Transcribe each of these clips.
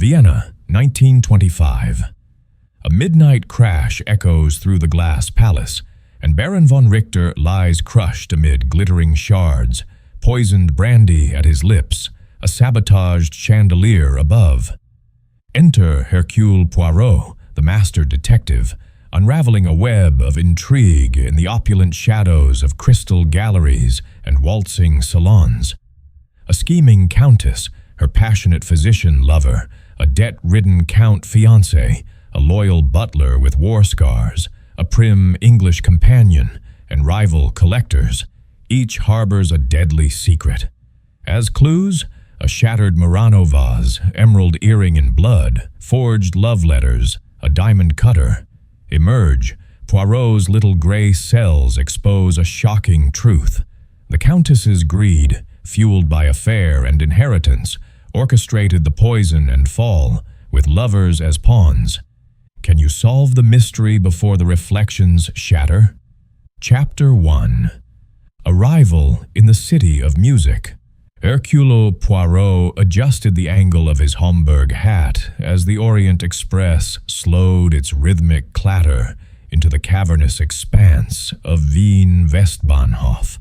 Vienna, 1925. A midnight crash echoes through the glass palace, and Baron von Richter lies crushed amid glittering shards, poisoned brandy at his lips, a sabotaged chandelier above. Enter Hercule Poirot, the master detective, unraveling a web of intrigue in the opulent shadows of crystal galleries and waltzing salons. A scheming countess, her passionate physician lover, a debt-ridden count fiancé, a loyal butler with war scars, a prim English companion, and rival collectors, each harbors a deadly secret. As clues, a shattered Murano vase, emerald earring in blood, forged love letters, a diamond cutter. Emerge, Poirot's little gray cells expose a shocking truth. The Countess's greed, fueled by affair and inheritance, orchestrated the poison and fall, with lovers as pawns. Can you solve the mystery before the reflections shatter? Chapter 1. Arrival in the City of Music. Hercule Poirot adjusted the angle of his Homburg hat as the Orient Express slowed its rhythmic clatter into the cavernous expanse of Wien Westbahnhof.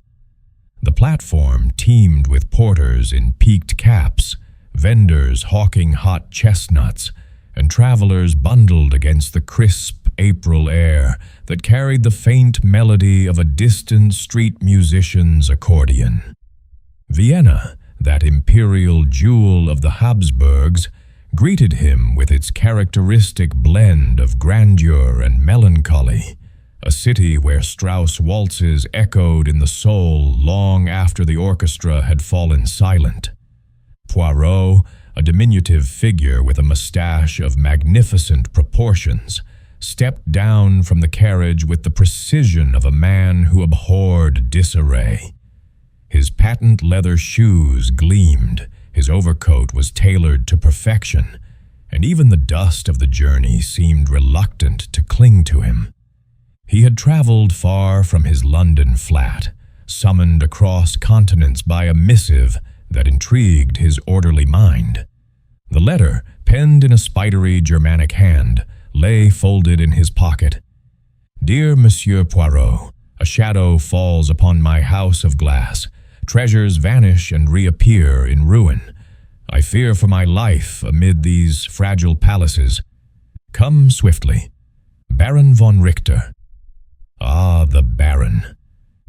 The platform teemed with porters in peaked caps, vendors hawking hot chestnuts, and travelers bundled against the crisp April air that carried the faint melody of a distant street musician's accordion. Vienna, that imperial jewel of the Habsburgs, greeted him with its characteristic blend of grandeur and melancholy, a city where Strauss waltzes echoed in the soul long after the orchestra had fallen silent. Poirot, a diminutive figure with a mustache of magnificent proportions, stepped down from the carriage with the precision of a man who abhorred disarray. His patent leather shoes gleamed, his overcoat was tailored to perfection, and even the dust of the journey seemed reluctant to cling to him. He had traveled far from his London flat, summoned across continents by a missive that intrigued his orderly mind. The letter, penned in a spidery Germanic hand, lay folded in his pocket. Dear Monsieur Poirot, a shadow falls upon my house of glass. Treasures vanish and reappear in ruin. I fear for my life amid these fragile palaces. Come swiftly. Baron von Richter. Ah, the Baron.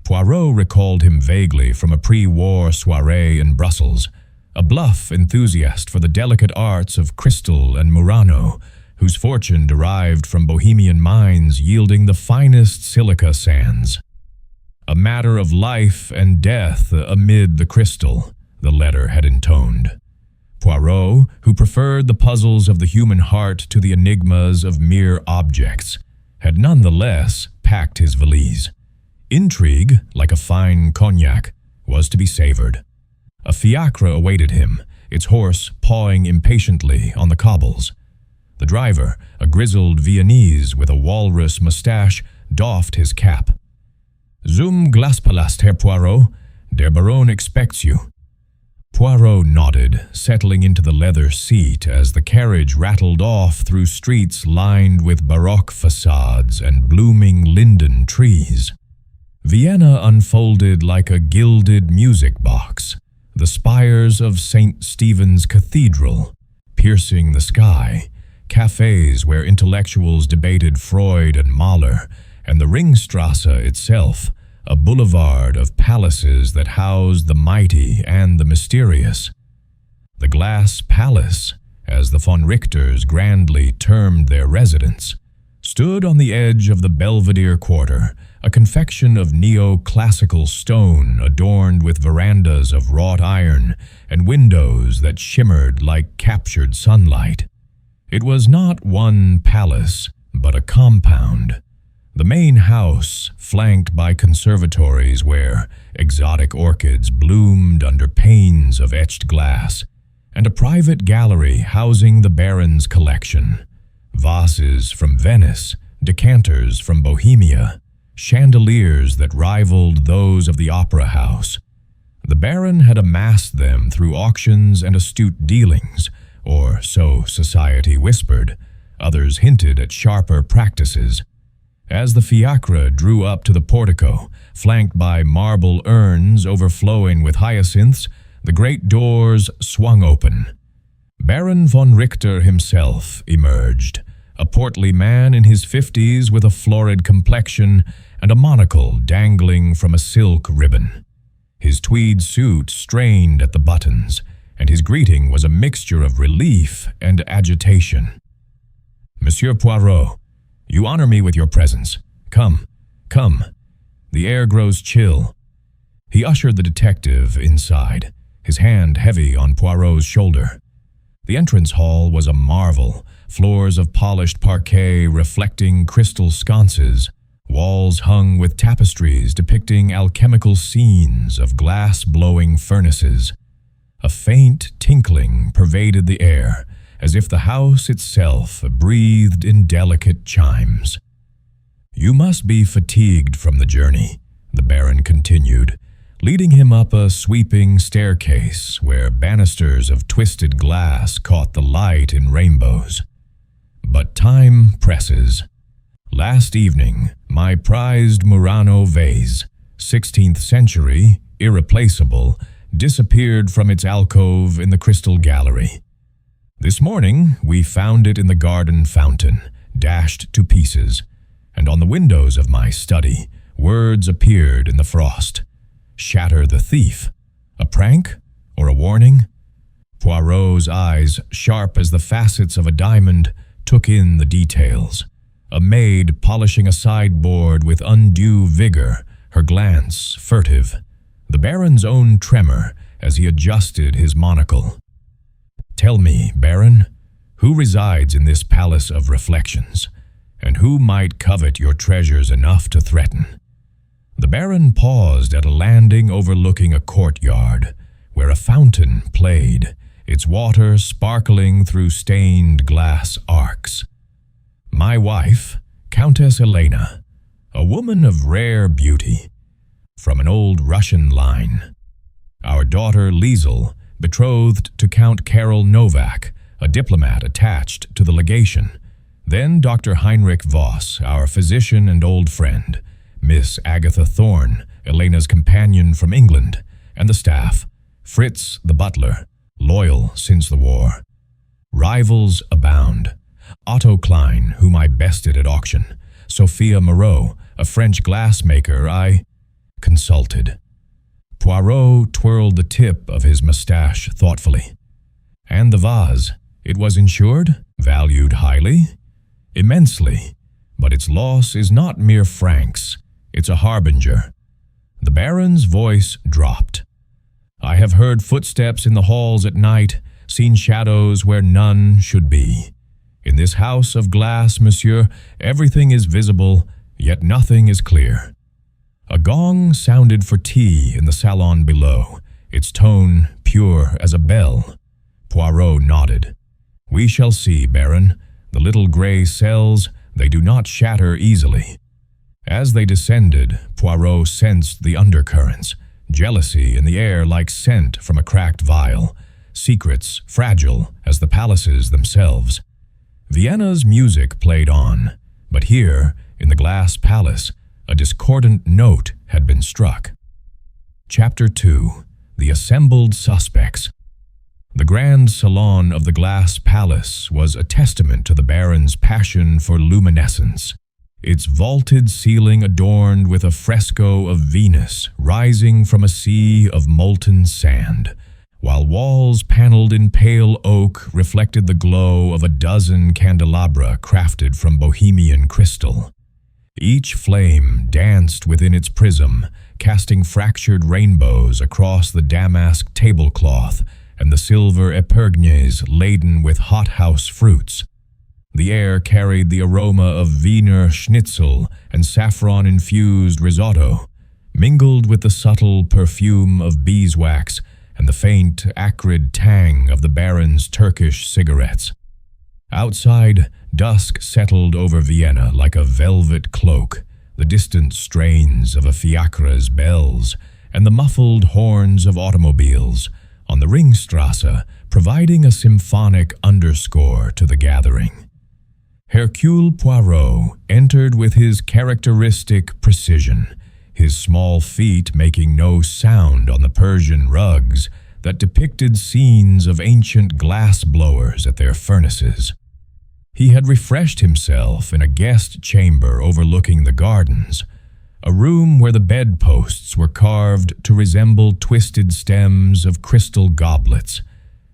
Poirot recalled him vaguely from a pre-war soirée in Brussels, a bluff enthusiast for the delicate arts of crystal and Murano, whose fortune derived from Bohemian mines yielding the finest silica sands. A matter of life and death amid the crystal, the letter had intoned. Poirot, who preferred the puzzles of the human heart to the enigmas of mere objects, had nonetheless packed his valise. Intrigue, like a fine cognac, was to be savored. A fiacre awaited him, its horse pawing impatiently on the cobbles. The driver, a grizzled Viennese with a walrus mustache, doffed his cap. Zum Glaspalast, Herr Poirot. Der Baron expects you. Poirot nodded, settling into the leather seat as the carriage rattled off through streets lined with Baroque facades and blooming linden trees. Vienna unfolded like a gilded music box, the spires of St. Stephen's Cathedral, piercing the sky, cafes where intellectuals debated Freud and Mahler, and the Ringstrasse itself, a boulevard of palaces that housed the mighty and the mysterious. The Glass Palace, as the von Richters grandly termed their residence, stood on the edge of the Belvedere Quarter, a confection of neo-classical stone adorned with verandas of wrought iron and windows that shimmered like captured sunlight. It was not one palace, but a compound. The main house, flanked by conservatories where exotic orchids bloomed under panes of etched glass, and a private gallery housing the Baron's collection. Vases from Venice, decanters from Bohemia, chandeliers that rivaled those of the Opera House. The Baron had amassed them through auctions and astute dealings, or so society whispered. Others hinted at sharper practices. As the fiacre drew up to the portico, flanked by marble urns overflowing with hyacinths, the great doors swung open. Baron von Richter himself emerged, a portly man in his 50s with a florid complexion and a monocle dangling from a silk ribbon. His tweed suit strained at the buttons, and his greeting was a mixture of relief and agitation. "Monsieur Poirot, you honor me with your presence. Come, come. The air grows chill." He ushered the detective inside, his hand heavy on Poirot's shoulder. The entrance hall was a marvel, floors of polished parquet reflecting crystal sconces, walls hung with tapestries depicting alchemical scenes of glass-blowing furnaces. A faint tinkling pervaded the air, as if the house itself breathed in delicate chimes. "You must be fatigued from the journey," the Baron continued, leading him up a sweeping staircase where banisters of twisted glass caught the light in rainbows. "But time presses. Last evening, my prized Murano vase, 16th century, irreplaceable, disappeared from its alcove in the crystal gallery. This morning, we found it in the garden fountain, dashed to pieces, and on the windows of my study, words appeared in the frost. 'Shatter the thief.' A prank or a warning?" Poirot's eyes, sharp as the facets of a diamond, took in the details. A maid polishing a sideboard with undue vigor, her glance furtive. The Baron's own tremor as he adjusted his monocle. "Tell me, Baron, who resides in this palace of reflections, and who might covet your treasures enough to threaten?" The Baron paused at a landing overlooking a courtyard, where a fountain played, its water sparkling through stained glass arcs. "My wife, Countess Elena, a woman of rare beauty, from an old Russian line. Our daughter Liesel, betrothed to Count Karol Novak, a diplomat attached to the legation. Then Dr. Heinrich Voss, our physician and old friend, Miss Agatha Thorne, Elena's companion from England, and the staff, Fritz the butler, loyal since the war. Rivals abound. Otto Klein, whom I bested at auction, Sophia Moreau, a French glassmaker I consulted." Poirot twirled the tip of his mustache thoughtfully. "And the vase, it was insured? Valued highly?" "Immensely, but its loss is not mere francs. It's a harbinger." The Baron's voice dropped. "I have heard footsteps in the halls at night, seen shadows where none should be. In this house of glass, monsieur, everything is visible, yet nothing is clear." A gong sounded for tea in the salon below, its tone pure as a bell. Poirot nodded. "We shall see, Baron. The little grey cells, they do not shatter easily." As they descended, Poirot sensed the undercurrents, jealousy in the air like scent from a cracked vial, secrets fragile as the palaces themselves. Vienna's music played on, but here, in the glass palace, a discordant note had been struck. Chapter 2. The Assembled Suspects. The grand salon of the glass palace was a testament to the Baron's passion for luminescence, its vaulted ceiling adorned with a fresco of Venus rising from a sea of molten sand, while walls paneled in pale oak reflected the glow of a dozen candelabra crafted from Bohemian crystal. Each flame danced within its prism, casting fractured rainbows across the damask tablecloth and the silver épergnes laden with hothouse fruits. The air carried the aroma of Wiener Schnitzel and saffron-infused risotto, mingled with the subtle perfume of beeswax and the faint, acrid tang of the Baron's Turkish cigarettes. Outside, dusk settled over Vienna like a velvet cloak, the distant strains of a fiacre's bells and the muffled horns of automobiles. On the Ringstrasse, providing a symphonic underscore to the gathering. Hercule Poirot entered with his characteristic precision, his small feet making no sound on the Persian rugs that depicted scenes of ancient glass blowers at their furnaces. He had refreshed himself in a guest chamber overlooking the gardens, a room where the bedposts were carved to resemble twisted stems of crystal goblets,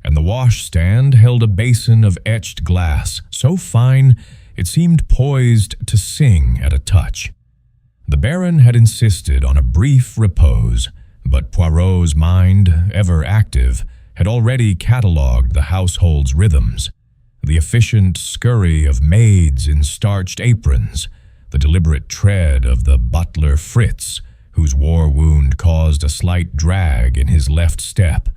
and the washstand held a basin of etched glass so fine it seemed poised to sing at a touch. The Baron had insisted on a brief repose, but Poirot's mind, ever active, had already catalogued the household's rhythms. The efficient scurry of maids in starched aprons, the deliberate tread of the butler Fritz, whose war wound caused a slight drag in his left step,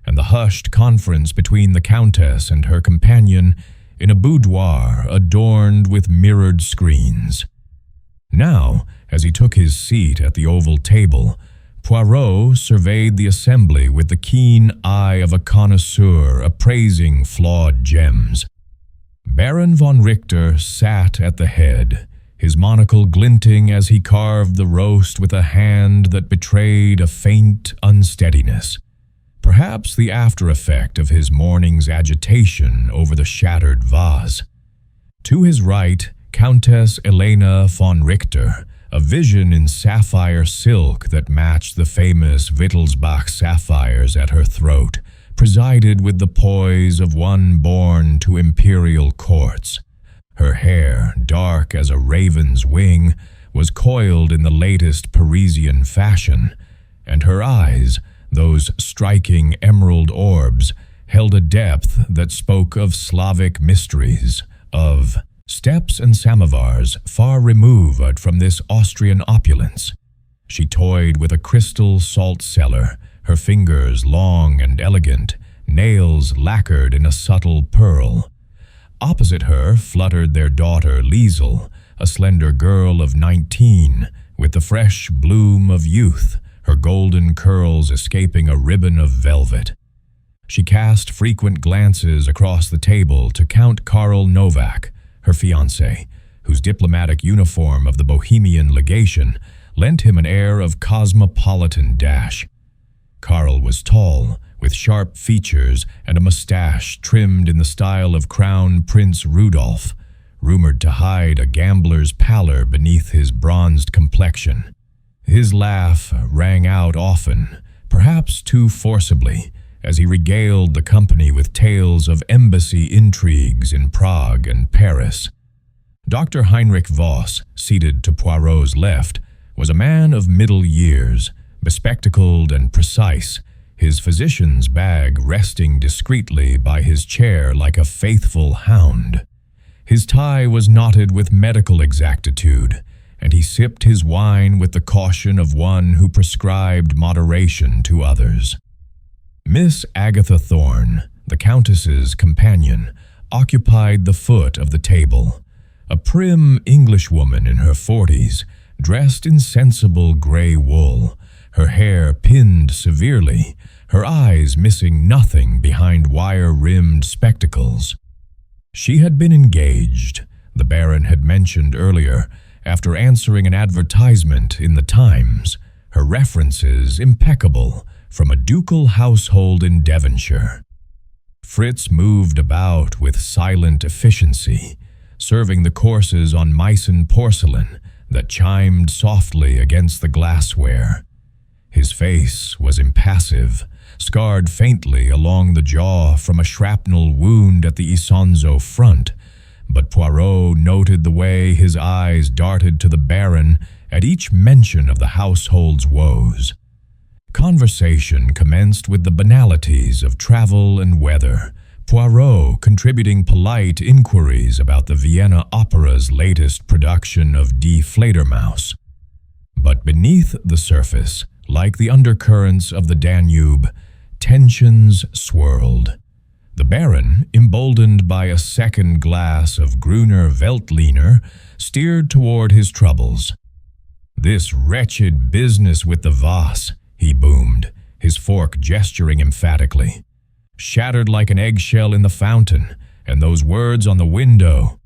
and the hushed conference between the Countess and her companion in a boudoir adorned with mirrored screens. Now, as he took his seat at the oval table, Poirot surveyed the assembly with the keen eye of a connoisseur appraising flawed gems. Baron von Richter sat at the head, his monocle glinting as he carved the roast with a hand that betrayed a faint unsteadiness, perhaps the after-effect of his morning's agitation over the shattered vase. To his right, Countess Elena von Richter, a vision in sapphire silk that matched the famous Wittelsbach sapphires at her throat, presided with the poise of one born to imperial courts. Her hair, dark as a raven's wing, was coiled in the latest Parisian fashion, and her eyes, those striking emerald orbs, held a depth that spoke of Slavic mysteries, of steppes and samovars far removed from this Austrian opulence. She toyed with a crystal salt cellar, her fingers long and elegant, nails lacquered in a subtle pearl. Opposite her fluttered their daughter Liesel, a slender girl of 19, with the fresh bloom of youth, her golden curls escaping a ribbon of velvet. She cast frequent glances across the table to Count Karl Novak, her fiancé, whose diplomatic uniform of the Bohemian legation lent him an air of cosmopolitan dash. Karl was tall, with sharp features and a mustache trimmed in the style of Crown Prince Rudolph, rumored to hide a gambler's pallor beneath his bronzed complexion. His laugh rang out often, perhaps too forcibly, as he regaled the company with tales of embassy intrigues in Prague and Paris. Dr. Heinrich Voss, seated to Poirot's left, was a man of middle years, bespectacled and precise, his physician's bag resting discreetly by his chair like a faithful hound. His tie was knotted with medical exactitude, and he sipped his wine with the caution of one who prescribed moderation to others. Miss Agatha Thorne, the Countess's companion, occupied the foot of the table, a prim Englishwoman in her 40s, dressed in sensible gray wool, her hair pinned severely, her eyes missing nothing behind wire-rimmed spectacles. She had been engaged, the Baron had mentioned earlier, after answering an advertisement in the Times, her references impeccable, from a ducal household in Devonshire. Fritz moved about with silent efficiency, serving the courses on Meissen porcelain that chimed softly against the glassware. His face was impassive, scarred faintly along the jaw from a shrapnel wound at the Isonzo front, but Poirot noted the way his eyes darted to the Baron at each mention of the household's woes. Conversation commenced with the banalities of travel and weather, Poirot contributing polite inquiries about the Vienna Opera's latest production of Die Fledermaus. But beneath the surface, like the undercurrents of the Danube, tensions swirled. The Baron, emboldened by a second glass of Gruner Veltliner, steered toward his troubles. "This wretched business with the vase," he boomed, his fork gesturing emphatically. shattered like an eggshell in the fountain, and those words on the window.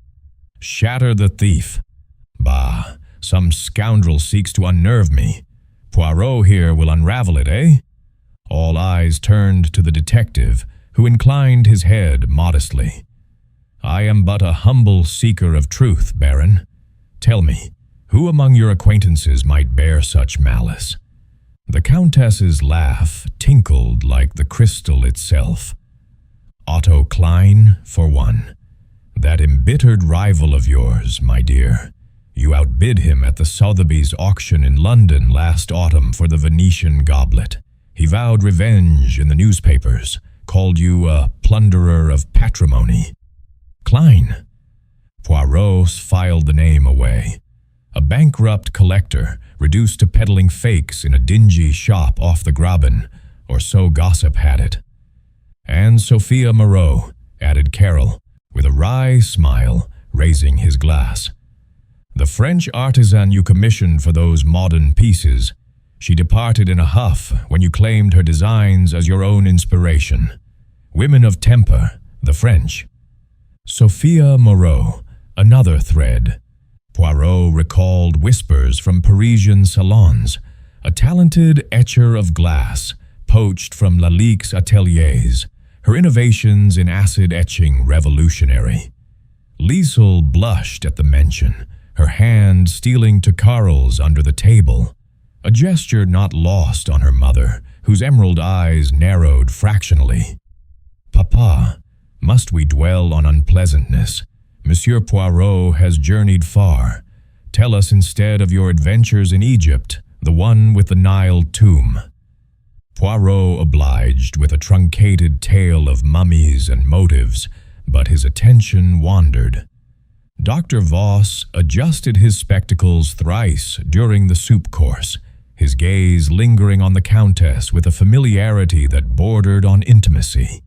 Shatter the thief. Bah, some scoundrel seeks to unnerve me. Poirot here will unravel it, eh? All eyes turned to the detective, who inclined his head modestly. I am but a humble seeker of truth, Baron. Tell me, who among your acquaintances might bear such malice? The Countess's laugh tinkled like the crystal itself. Otto Klein, for one. That embittered rival of yours, my dear. You outbid him at the Sotheby's auction in London last autumn for the Venetian goblet. He vowed revenge in the newspapers, called you a plunderer of patrimony. Klein. Poirot filed the name away. A bankrupt collector, reduced to peddling fakes in a dingy shop off the Graben, or so gossip had it. And Sophia Moreau, added Carroll, with a wry smile, raising his glass. The French artisan you commissioned for those modern pieces. She departed in a huff when you claimed her designs as your own inspiration. Women of temper, the French. Sophia Moreau, another thread. Poirot recalled whispers from Parisian salons, a talented etcher of glass, poached from Lalique's ateliers, her innovations in acid etching revolutionary. Liesel blushed at the mention, her hand stealing to Karl's under the table, a gesture not lost on her mother, whose emerald eyes narrowed fractionally. Papa, must we dwell on unpleasantness? Monsieur Poirot has journeyed far. Tell us instead of your adventures in Egypt, the one with the Nile tomb. Poirot obliged with a truncated tale of mummies and motives, but his attention wandered. Dr. Voss adjusted his spectacles thrice during the soup course, his gaze lingering on the Countess with a familiarity that bordered on intimacy.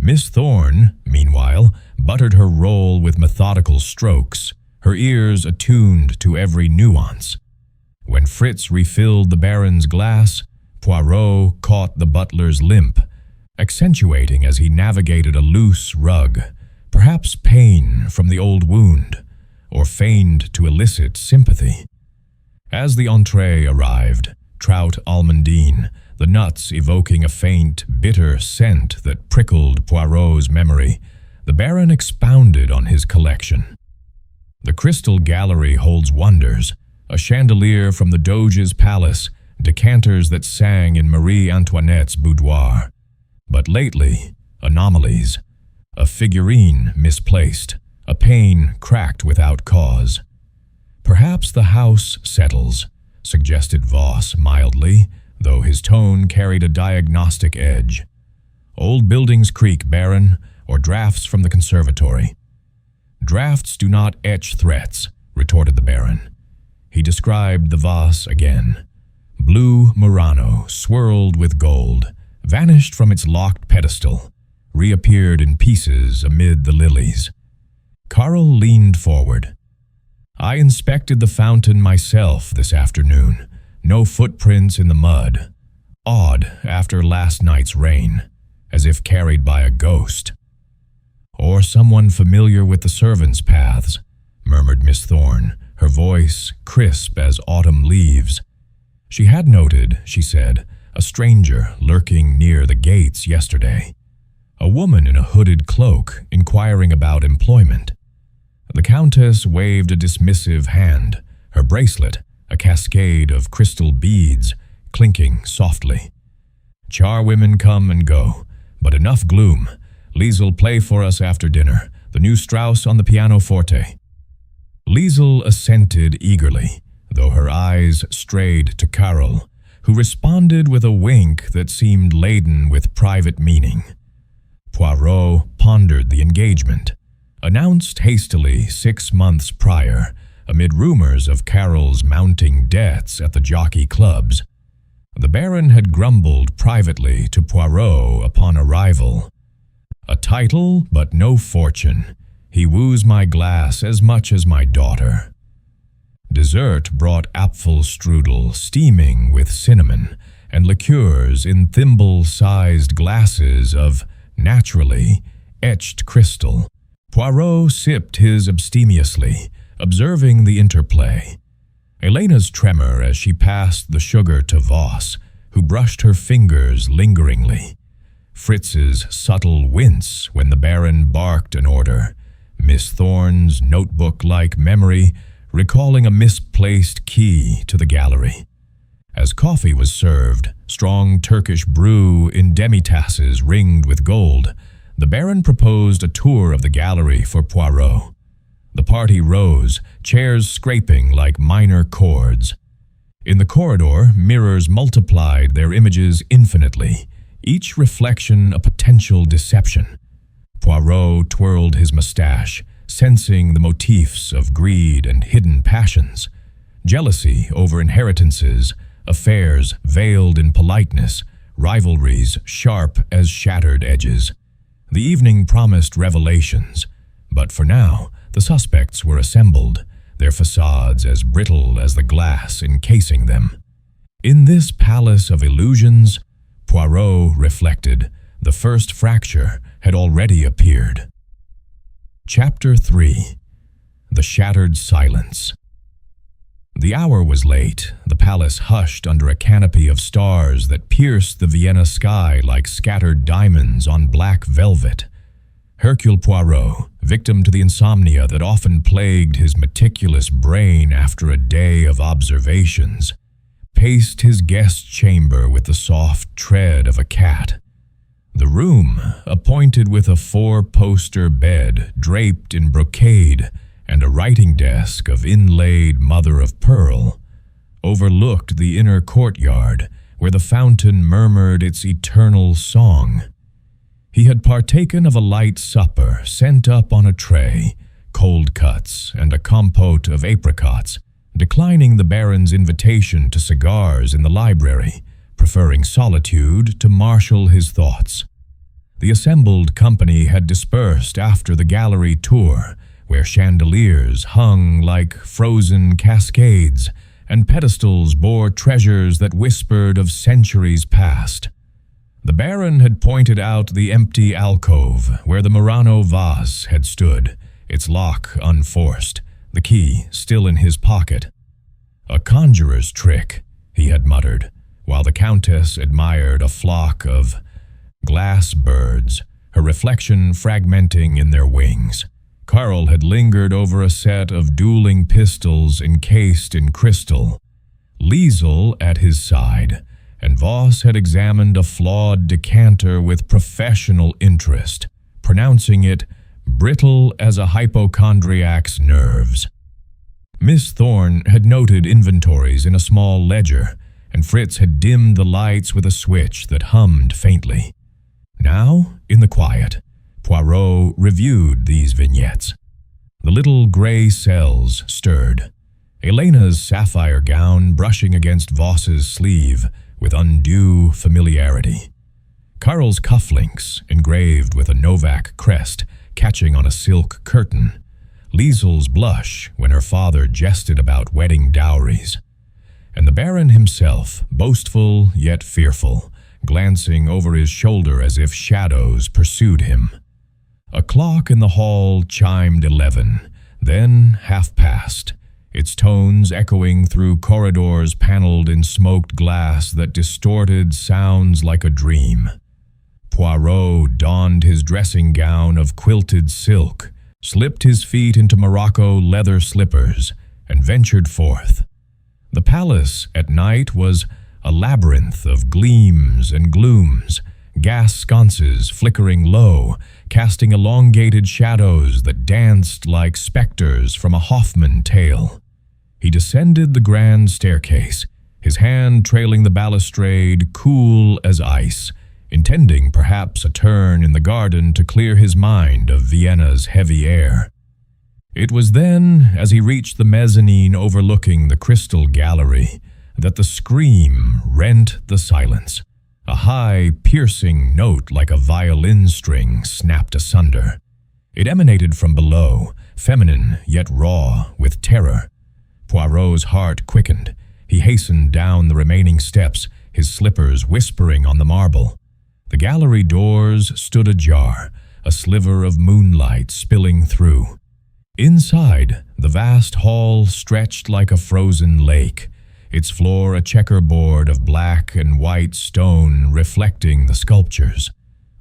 Miss Thorne, meanwhile, buttered her roll with methodical strokes, her ears attuned to every nuance. When Fritz refilled the Baron's glass, Poirot caught the butler's limp, accentuating as he navigated a loose rug, perhaps pain from the old wound, or feigned to elicit sympathy. As the entree arrived, trout almondine, the nuts evoking a faint, bitter scent that prickled Poirot's memory, the Baron expounded on his collection. The Crystal Gallery holds wonders, a chandelier from the Doge's palace, decanters that sang in Marie Antoinette's boudoir. But lately, anomalies. A figurine misplaced, a pane cracked without cause. Perhaps the house settles, suggested Voss mildly, though his tone carried a diagnostic edge. Old buildings creak, Baron, or drafts from the conservatory. Drafts do not etch threats, retorted the Baron. He described the vase again. Blue Murano, swirled with gold, vanished from its locked pedestal, reappeared in pieces amid the lilies. Karl leaned forward. I inspected the fountain myself this afternoon. No footprints in the mud. Odd after last night's rain, as if carried by a ghost. Or someone familiar with the servants' paths, murmured Miss Thorne, her voice crisp as autumn leaves. She had noted, she said, a stranger lurking near the gates yesterday. A woman in a hooded cloak inquiring about employment. The Countess waved a dismissive hand, her bracelet, a cascade of crystal beads, clinking softly. Charwomen come and go, but enough gloom. Liesel play for us after dinner, the new Strauss on the pianoforte. Liesel assented eagerly, though her eyes strayed to Karl, who responded with a wink that seemed laden with private meaning. Poirot pondered the engagement, announced hastily 6 months prior, amid rumors of Carol's mounting debts at the jockey clubs. The Baron had grumbled privately to Poirot upon arrival. A title, but no fortune. He woos my glass as much as my daughter. Dessert brought apfelstrudel steaming with cinnamon, and liqueurs in thimble-sized glasses of naturally, etched crystal. Poirot sipped his abstemiously, observing the interplay. Elena's tremor as she passed the sugar to Voss, who brushed her fingers lingeringly. Fritz's subtle wince when the Baron barked an order. Miss Thorne's notebook-like memory recalling a misplaced key to the gallery. As coffee was served, strong Turkish brew in demi-tasses ringed with gold, the Baron proposed a tour of the gallery for Poirot. The party rose, chairs scraping like minor chords. In the corridor, mirrors multiplied their images infinitely, each reflection a potential deception. Poirot twirled his mustache, sensing the motifs of greed and hidden passions. Jealousy over inheritances, affairs veiled in politeness, rivalries sharp as shattered edges. The evening promised revelations, but for now, the suspects were assembled, their facades as brittle as the glass encasing them. In this palace of illusions, Poirot reflected, the first fracture had already appeared. Chapter 3. The Shattered Silence. The hour was late, the palace hushed under a canopy of stars that pierced the Vienna sky like scattered diamonds on black velvet. Hercule Poirot, victim to the insomnia that often plagued his meticulous brain after a day of observations, paced his guest chamber with the soft tread of a cat. The room, appointed with a four-poster bed draped in brocade and a writing desk of inlaid mother-of-pearl, overlooked the inner courtyard where the fountain murmured its eternal song. He had partaken of a light supper sent up on a tray, cold cuts and a compote of apricots, declining the Baron's invitation to cigars in the library, preferring solitude to marshal his thoughts. The assembled company had dispersed after the gallery tour, where chandeliers hung like frozen cascades and pedestals bore treasures that whispered of centuries past. The Baron had pointed out the empty alcove where the Murano vase had stood, its lock unforced, the key still in his pocket. "A conjurer's trick," he had muttered, while the Countess admired a flock of glass birds, her reflection fragmenting in their wings. Karl had lingered over a set of dueling pistols encased in crystal, Liesel at his side, and Voss had examined a flawed decanter with professional interest, pronouncing it brittle as a hypochondriac's nerves. Miss Thorne had noted inventories in a small ledger, and Fritz had dimmed the lights with a switch that hummed faintly. Now, in the quiet, Poirot reviewed these vignettes. The little gray cells stirred, Elena's sapphire gown brushing against Voss's sleeve with undue familiarity. Karl's cufflinks, engraved with a Novak crest, catching on a silk curtain. Liesel's blush when her father jested about wedding dowries. And the Baron himself, boastful yet fearful, glancing over his shoulder as if shadows pursued him. A clock in the hall chimed 11, then 1/2 its tones echoing through corridors paneled in smoked glass that distorted sounds like a dream. Poirot donned his dressing gown of quilted silk, slipped his feet into Morocco leather slippers, and ventured forth. The palace at night was a labyrinth of gleams and glooms, gas sconces flickering low, casting elongated shadows that danced like specters from a Hoffman tale. He descended the grand staircase, his hand trailing the balustrade cool as ice, intending perhaps a turn in the garden to clear his mind of Vienna's heavy air. It was then, as he reached the mezzanine overlooking the crystal gallery, that the scream rent the silence. A high, piercing note like a violin string snapped asunder. It emanated from below, feminine yet raw with terror. Poirot's heart quickened. He hastened down the remaining steps, his slippers whispering on the marble. The gallery doors stood ajar, a sliver of moonlight spilling through. Inside, the vast hall stretched like a frozen lake, its floor a checkerboard of black and white stone reflecting the sculptures.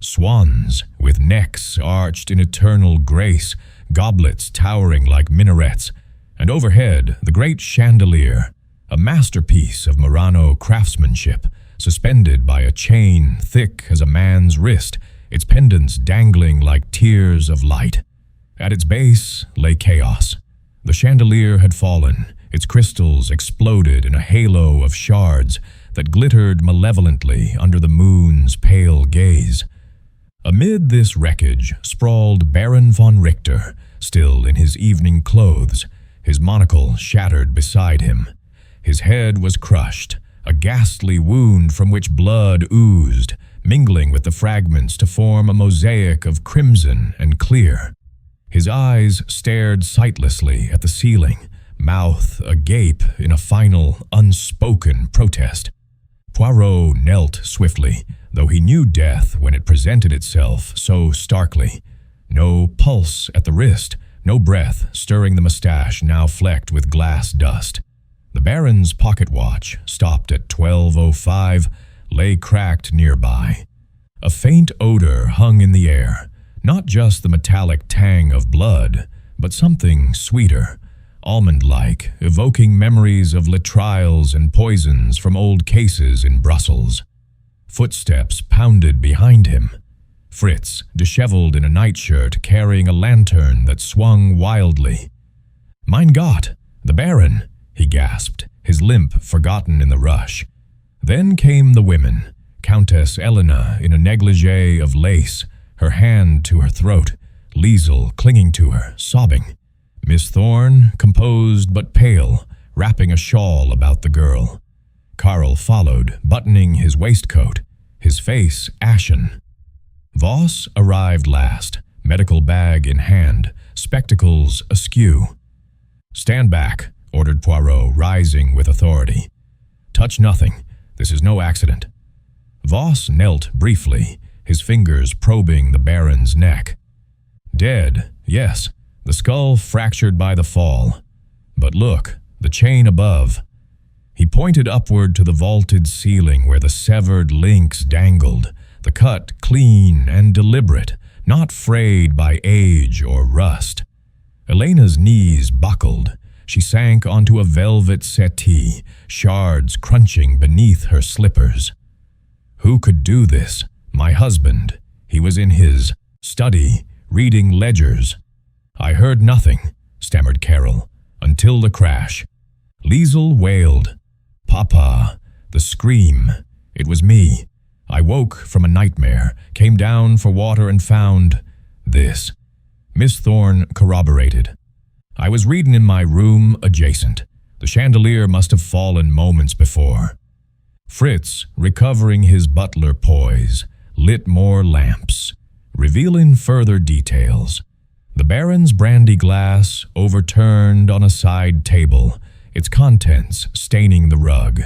Swans, with necks arched in eternal grace, goblets towering like minarets, and overhead the great chandelier, a masterpiece of Murano craftsmanship, suspended by a chain thick as a man's wrist, its pendants dangling like tears of light. At its base lay chaos. The chandelier had fallen, its crystals exploded in a halo of shards that glittered malevolently under the moon's pale gaze. Amid this wreckage sprawled Baron von Richter, still in his evening clothes, his monocle shattered beside him. His head was crushed, a ghastly wound from which blood oozed, mingling with the fragments to form a mosaic of crimson and clear. His eyes stared sightlessly at the ceiling, mouth agape in a final, unspoken protest. Poirot knelt swiftly, though he knew death when it presented itself so starkly. No pulse at the wrist, no breath stirring the mustache now flecked with glass dust. The Baron's pocket watch, stopped at 12:05, lay cracked nearby. A faint odor hung in the air, not just the metallic tang of blood, but something sweeter, almond-like, evoking memories of latriles and poisons from old cases in Brussels. Footsteps pounded behind him. Fritz, disheveled in a nightshirt, carrying a lantern that swung wildly. "Mein Gott, the Baron!" he gasped, his limp forgotten in the rush. Then came the women, Countess Elena in a negligee of lace, her hand to her throat, Liesel clinging to her, sobbing. Miss Thorne, composed but pale, wrapping a shawl about the girl. Karl followed, buttoning his waistcoat, his face ashen. Voss arrived last, medical bag in hand, spectacles askew. "Stand back," ordered Poirot, rising with authority. "Touch nothing. This is no accident." Voss knelt briefly, his fingers probing the Baron's neck. "Dead, yes, the skull fractured by the fall. But look, the chain above." He pointed upward to the vaulted ceiling where the severed links dangled, the cut clean and deliberate, not frayed by age or rust. Elena's knees buckled. She sank onto a velvet settee, shards crunching beneath her slippers. Who could do this? My husband. He was in his study, reading ledgers. "I heard nothing," stammered Carol, "until the crash." Liesel wailed. "Papa," the scream. "It was me. I woke from a nightmare, came down for water and found this." Miss Thorne corroborated. "I was reading in my room adjacent. The chandelier must have fallen moments before." Fritz, recovering his butler poise, lit more lamps, revealing further details. The Baron's brandy glass overturned on a side table, its contents staining the rug.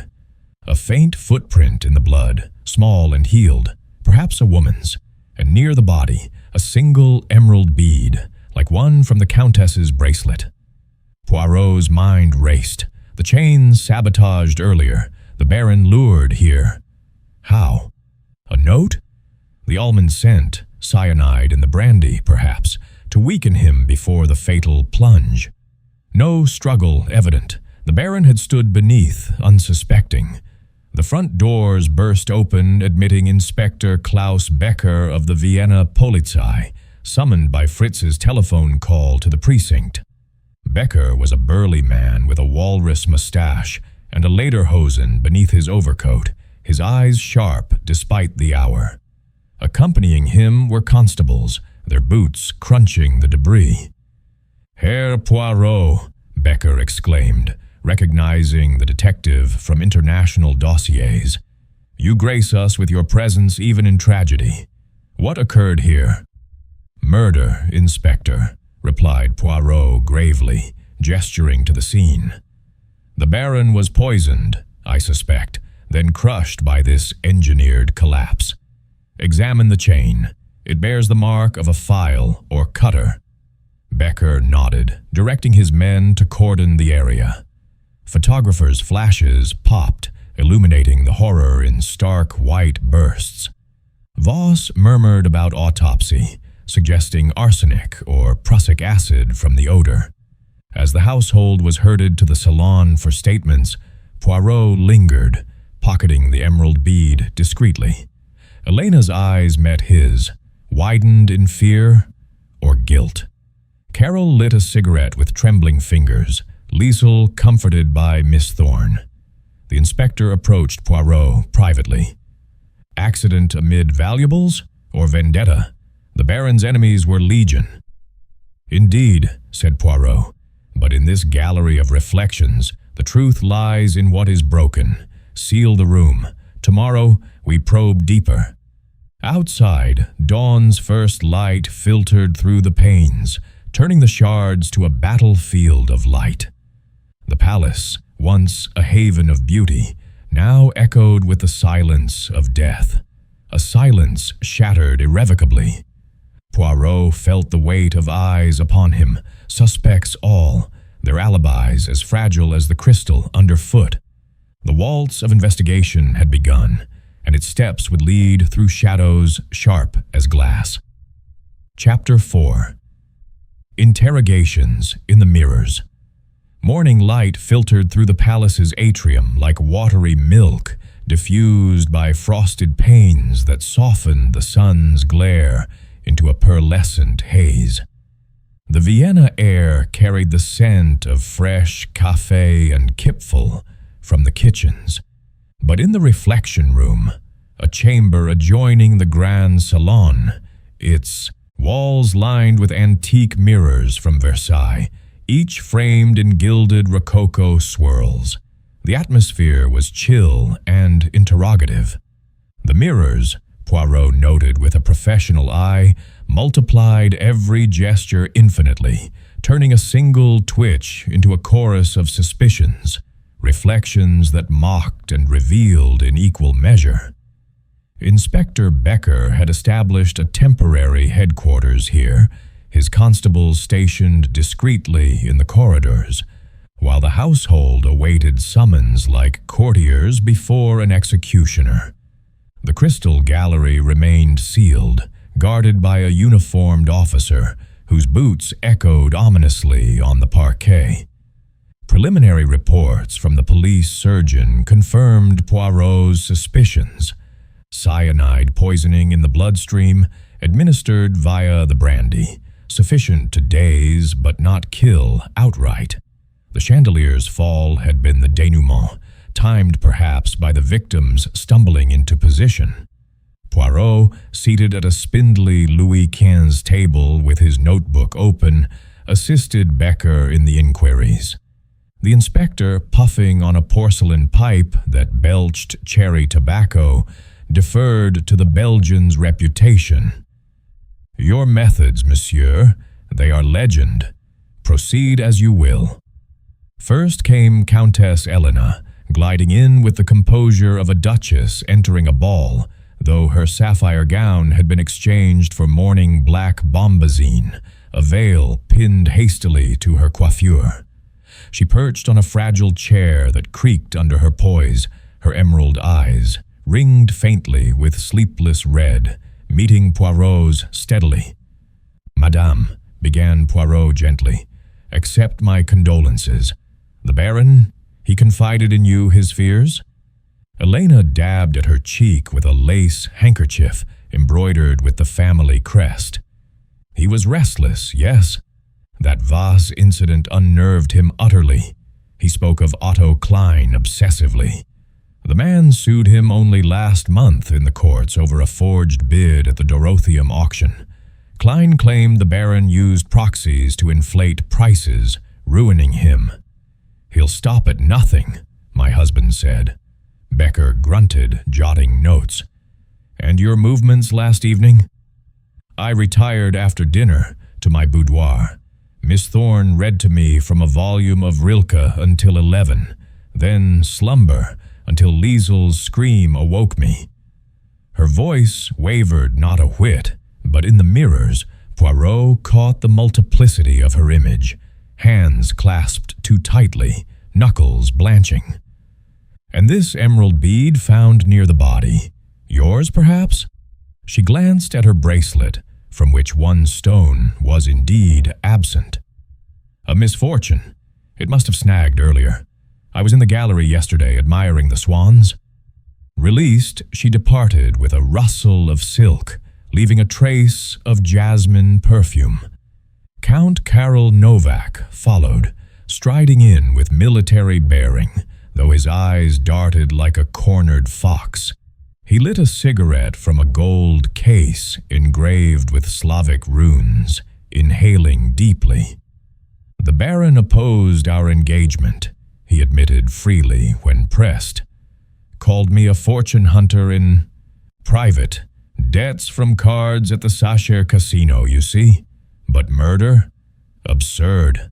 A faint footprint in the blood, small and healed, perhaps a woman's, and near the body, a single emerald bead, like one from the Countess's bracelet. Poirot's mind raced. The chain sabotaged earlier, the Baron lured here. How? A note? The almond scent, cyanide in the brandy, perhaps, to weaken him before the fatal plunge. No struggle evident. The Baron had stood beneath, unsuspecting. The front doors burst open, admitting Inspector Klaus Becker of the Vienna Polizei, summoned by Fritz's telephone call to the precinct. Becker was a burly man with a walrus mustache and a lederhosen beneath his overcoat, his eyes sharp despite the hour. Accompanying him were constables, their boots crunching the debris. "Herr Poirot," Becker exclaimed, recognizing the detective from international dossiers. "You grace us with your presence even in tragedy. What occurred here?" "Murder, Inspector," replied Poirot gravely, gesturing to the scene. "The Baron was poisoned, I suspect, then crushed by this engineered collapse. Examine the chain. It bears the mark of a file or cutter. Becker nodded, directing his men to cordon the area. Photographers' flashes popped, illuminating the horror in stark white bursts. Voss murmured about autopsy, suggesting arsenic or prussic acid from the odor. As the household was herded to the salon for statements, Poirot lingered, pocketing the emerald bead discreetly. Elena's eyes met his, widened in fear or guilt. Carol lit a cigarette with trembling fingers, Liesel comforted by Miss Thorne. The inspector approached Poirot privately. Accident amid valuables or vendetta? The Baron's enemies were legion. Indeed, said Poirot, but in this gallery of reflections, the truth lies in what is broken. Seal the room. Tomorrow, we probe deeper. Outside, dawn's first light filtered through the panes, turning the shards to a battlefield of light. The palace, once a haven of beauty, now echoed with the silence of death, a silence shattered irrevocably. Poirot felt the weight of eyes upon him, suspects all, their alibis as fragile as the crystal underfoot. The waltz of investigation had begun, and its steps would lead through shadows sharp as glass. Chapter 4. Interrogations in the mirrors. Morning light filtered through the palace's atrium like watery milk, diffused by frosted panes that softened the sun's glare into a pearlescent haze. The Vienna air carried the scent of fresh café and kipfel from the kitchens, but in the reflection room, a chamber adjoining the grand salon, its walls lined with antique mirrors from Versailles, each framed in gilded rococo swirls. The atmosphere was chill and interrogative. The mirrors, Poirot noted with a professional eye, multiplied every gesture infinitely, turning a single twitch into a chorus of suspicions, reflections that mocked and revealed in equal measure. Inspector Becker had established a temporary headquarters here, his constables stationed discreetly in the corridors, while the household awaited summons like courtiers before an executioner. The crystal gallery remained sealed, guarded by a uniformed officer whose boots echoed ominously on the parquet. Preliminary reports from the police surgeon confirmed Poirot's suspicions. Cyanide poisoning in the bloodstream, administered via the brandy, sufficient to daze but not kill outright. The chandelier's fall had been the denouement, timed perhaps by the victim's stumbling into position. Poirot, seated at a spindly Louis XV table with his notebook open, assisted Becker in the inquiries. The inspector, puffing on a porcelain pipe that belched cherry tobacco, deferred to the Belgian's reputation. Your methods, monsieur, they are legend. Proceed as you will. First came Countess Elena, gliding in with the composure of a duchess entering a ball, though her sapphire gown had been exchanged for mourning black bombazine, a veil pinned hastily to her coiffure. She perched on a fragile chair that creaked under her poise, her emerald eyes, ringed faintly with sleepless red, meeting Poirot's steadily. Madame, began Poirot gently, accept my condolences. The Baron, he confided in you his fears? Elena dabbed at her cheek with a lace handkerchief embroidered with the family crest. He was restless, yes. That Vase incident unnerved him utterly. He spoke of Otto Klein obsessively. The man sued him only last month in the courts over a forged bid at the Dorotheum auction. Klein claimed the Baron used proxies to inflate prices, ruining him. He'll stop at nothing, my husband said. Becker grunted, jotting notes. And your movements last evening? I retired after dinner to my boudoir. Miss Thorne read to me from a volume of Rilke until 11, then slumber until Liesel's scream awoke me. Her voice wavered not a whit, but in the mirrors, Poirot caught the multiplicity of her image, hands clasped too tightly, knuckles blanching. "And this emerald bead found near the body, yours perhaps?" She glanced at her bracelet, from which one stone was indeed absent. "A misfortune. It must have snagged earlier. I was in the gallery yesterday admiring the swans." Released, she departed with a rustle of silk, leaving a trace of jasmine perfume. Count Karol Novak followed, striding in with military bearing, though his eyes darted like a cornered fox. He lit a cigarette from a gold case engraved with Slavic runes, inhaling deeply. "The Baron opposed our engagement," he admitted freely when pressed. "Called me a fortune hunter in private. Debts from cards at the Sacher Casino, you see. But murder? Absurd.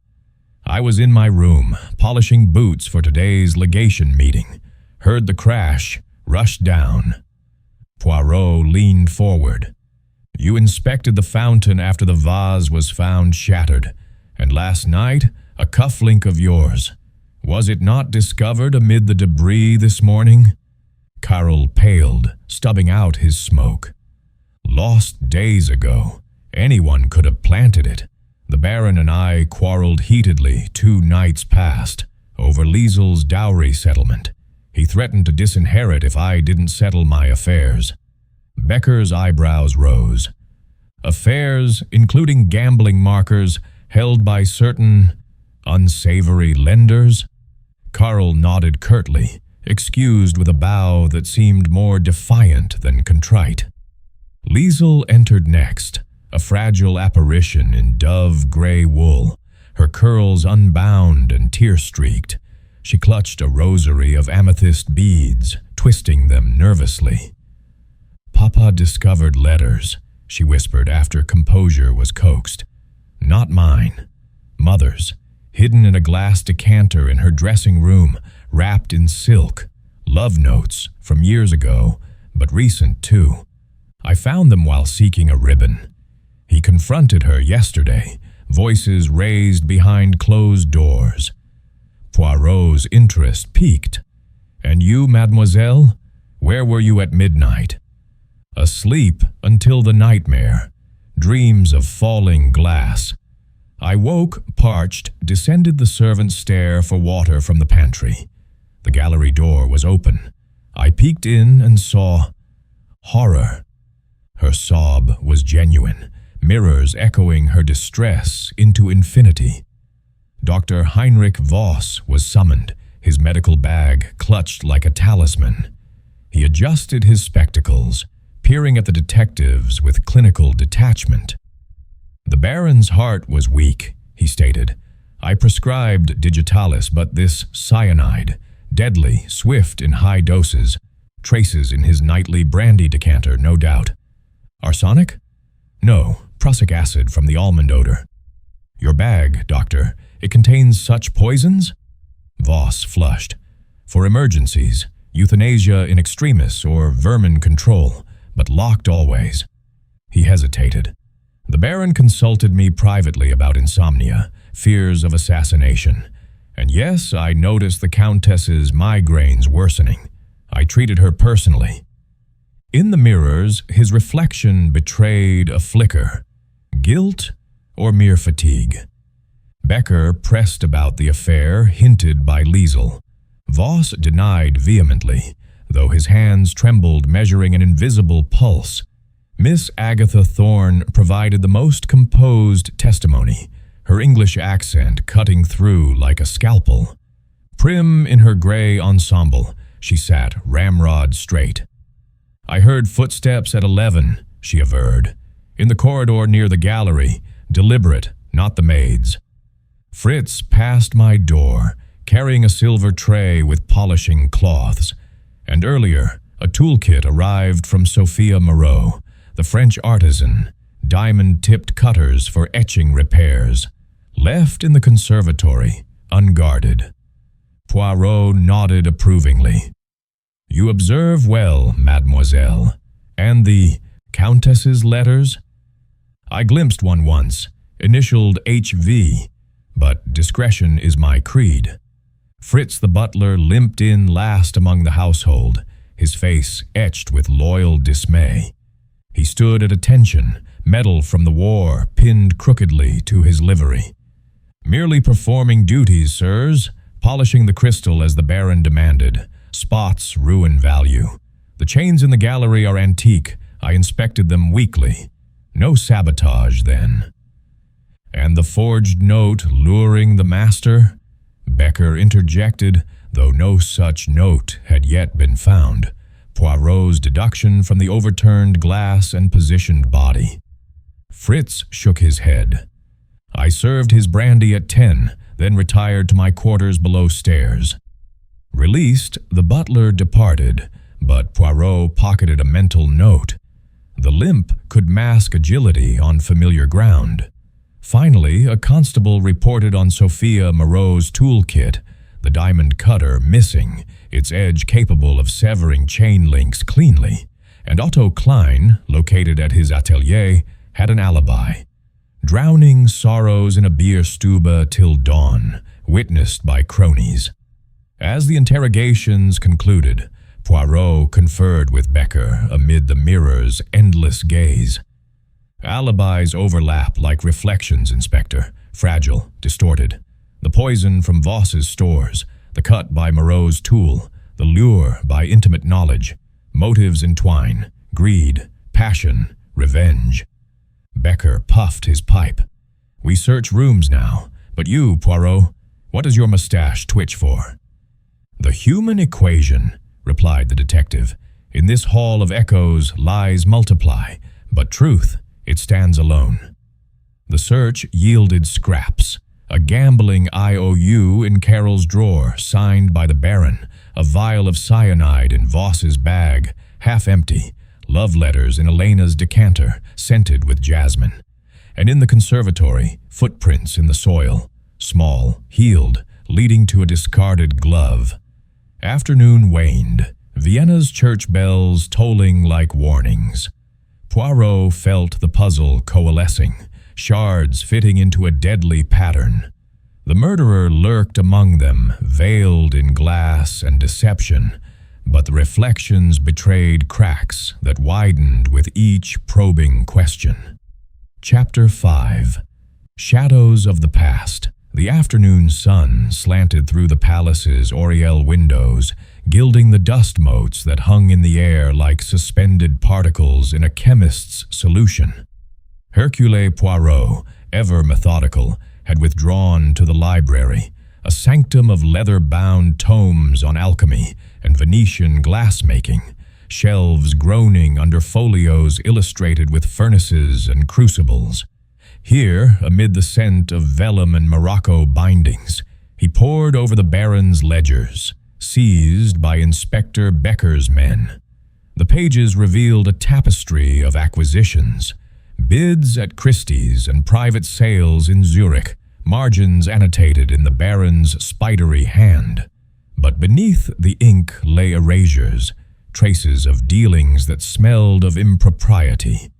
I was in my room, polishing boots for today's legation meeting. Heard the crash, rushed down." Poirot leaned forward. "You inspected the fountain after the vase was found shattered, and last night a cufflink of yours. Was it not discovered amid the debris this morning?" Karol paled, stubbing out his smoke. "Lost days ago. Anyone could have planted it. The Baron and I quarreled heatedly 2 nights past over Liesel's dowry settlement. He threatened to disinherit if I didn't settle my affairs." Becker's eyebrows rose. "Affairs, including gambling markers, held by certain unsavory lenders?" Karol nodded curtly, excused with a bow that seemed more defiant than contrite. Liesel entered next, a fragile apparition in dove-gray wool, her curls unbound and tear-streaked. She clutched a rosary of amethyst beads, twisting them nervously. "Papa discovered letters," she whispered after composure was coaxed. "Not mine. Mother's, hidden in a glass decanter in her dressing room, wrapped in silk. Love notes from years ago, but recent too. I found them while seeking a ribbon." He confronted her yesterday, voices raised behind closed doors. Poirot's interest piqued. "And you, mademoiselle? Where were you at midnight?" "Asleep until the nightmare. Dreams of falling glass. I woke, parched, descended the servant's stair for water from the pantry. The gallery door was open. I peeked in and saw horror." Her sob was genuine, mirrors echoing her distress into infinity. Dr. Heinrich Voss was summoned, his medical bag clutched like a talisman. He adjusted his spectacles, peering at the detectives with clinical detachment. "The Baron's heart was weak," he stated. "I prescribed digitalis, but this cyanide, deadly, swift in high doses, traces in his nightly brandy decanter, no doubt. Arsenic? No, prussic acid from the almond odor." "Your bag, doctor, it contains such poisons?" Voss flushed. "For emergencies, euthanasia in extremis or vermin control, but locked always." He hesitated. "The Baron consulted me privately about insomnia, fears of assassination. And yes, I noticed the Countess's migraines worsening. I treated her personally." In the mirrors, his reflection betrayed a flicker. Guilt or mere fatigue? Becker pressed about the affair hinted by Liesel. Voss denied vehemently, though his hands trembled measuring an invisible pulse. Miss Agatha Thorne provided the most composed testimony, her English accent cutting through like a scalpel. Prim in her gray ensemble, she sat ramrod straight. "I heard footsteps at 11, she averred. In the corridor near the gallery, deliberate, not the maid's. Fritz passed my door, carrying a silver tray with polishing cloths. And earlier, a toolkit arrived from Sophia Moreau, the French artisan, diamond-tipped cutters for etching repairs, left in the conservatory, unguarded." Poirot nodded approvingly. "You observe well, mademoiselle. And the Countess's letters? I glimpsed one once, initialed HV, but discretion is my creed. Fritz the butler limped in last among the household, his face etched with loyal dismay. He stood at attention, medal from the war pinned crookedly to his livery. Merely performing duties, sirs, polishing the crystal as the Baron demanded. Spots ruin value. The chains in the gallery are antique. I inspected them weekly. No sabotage, then. And the forged note luring the master? Becker interjected, though no such note had yet been found. Poirot's deduction from the overturned glass and positioned body. Fritz shook his head. I served his brandy at 10, then retired to my quarters below stairs. Released, the butler departed, but Poirot pocketed a mental note. The limp could mask agility on familiar ground. Finally, a constable reported on Sophia Moreau's toolkit, the diamond cutter missing, its edge capable of severing chain links cleanly, and Otto Klein, located at his atelier, had an alibi. Drowning sorrows in a beer stube till dawn, witnessed by cronies. As the interrogations concluded, Poirot conferred with Becker amid the mirror's endless gaze. Alibis overlap like reflections, Inspector, fragile, distorted. The poison from Voss's stores, the cut by Moreau's tool, the lure by intimate knowledge. Motives entwine, greed, passion, revenge. Becker puffed his pipe. We search rooms now, but you, Poirot, what does your mustache twitch for? The human equation, replied the detective. In this hall of echoes, lies multiply, but truth, it stands alone. The search yielded scraps. A gambling IOU in Carroll's drawer, signed by the Baron, a vial of cyanide in Voss's bag, half empty, love letters in Elena's decanter, scented with jasmine. And in the conservatory, footprints in the soil, small, healed, leading to a discarded glove. Afternoon waned, Vienna's church bells tolling like warnings. Poirot felt the puzzle coalescing, shards fitting into a deadly pattern. The murderer lurked among them, veiled in glass and deception, but the reflections betrayed cracks that widened with each probing question. Chapter 5. Shadows of the Past. The afternoon sun slanted through the palace's oriel windows, gilding the dust motes that hung in the air like suspended particles in a chemist's solution. Hercule Poirot, ever methodical, had withdrawn to the library, a sanctum of leather-bound tomes on alchemy and Venetian glass-making, shelves groaning under folios illustrated with furnaces and crucibles. Here, amid the scent of vellum and Morocco bindings, he pored over the Baron's ledgers, seized by Inspector Becker's men. The pages revealed a tapestry of acquisitions, bids at Christie's and private sales in Zurich, margins annotated in the Baron's spidery hand. But beneath the ink lay erasures, traces of dealings that smelled of impropriety.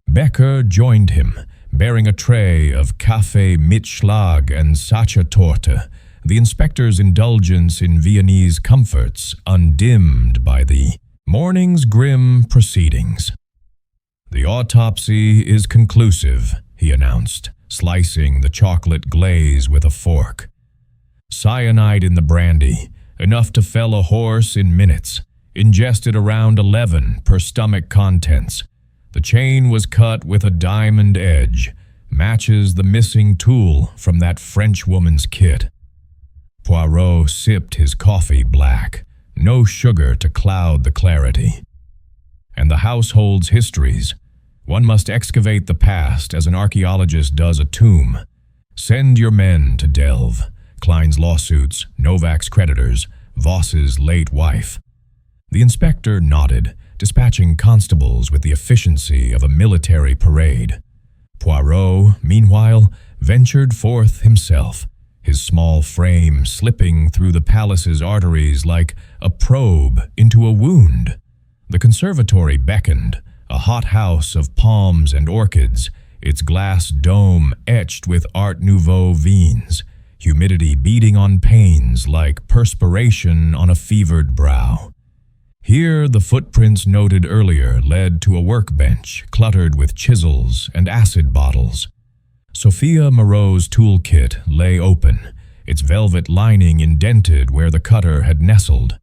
Becker joined him, bearing a tray of Café Mitschlag and Sachertorte, the inspector's indulgence in Viennese comforts undimmed by the morning's grim proceedings. The autopsy is conclusive, he announced, slicing the chocolate glaze with a fork. Cyanide in the brandy, enough to fell a horse in minutes, ingested around 11 per stomach contents. The chain was cut with a diamond edge, matches the missing tool from that Frenchwoman's kit. Poirot sipped his coffee black, no sugar to cloud the clarity. And the household's histories. One must excavate the past as an archaeologist does a tomb. Send your men to delve. Klein's lawsuits, Novak's creditors, Voss's late wife. The inspector nodded, dispatching constables with the efficiency of a military parade. Poirot, meanwhile, ventured forth himself, his small frame slipping through the palace's arteries like a probe into a wound. The conservatory beckoned, a hothouse of palms and orchids, its glass dome etched with Art Nouveau veins, humidity beating on panes like perspiration on a fevered brow. Here, the footprints noted earlier led to a workbench cluttered with chisels and acid bottles. Sophia Moreau's toolkit lay open, its velvet lining indented where the cutter had nestled.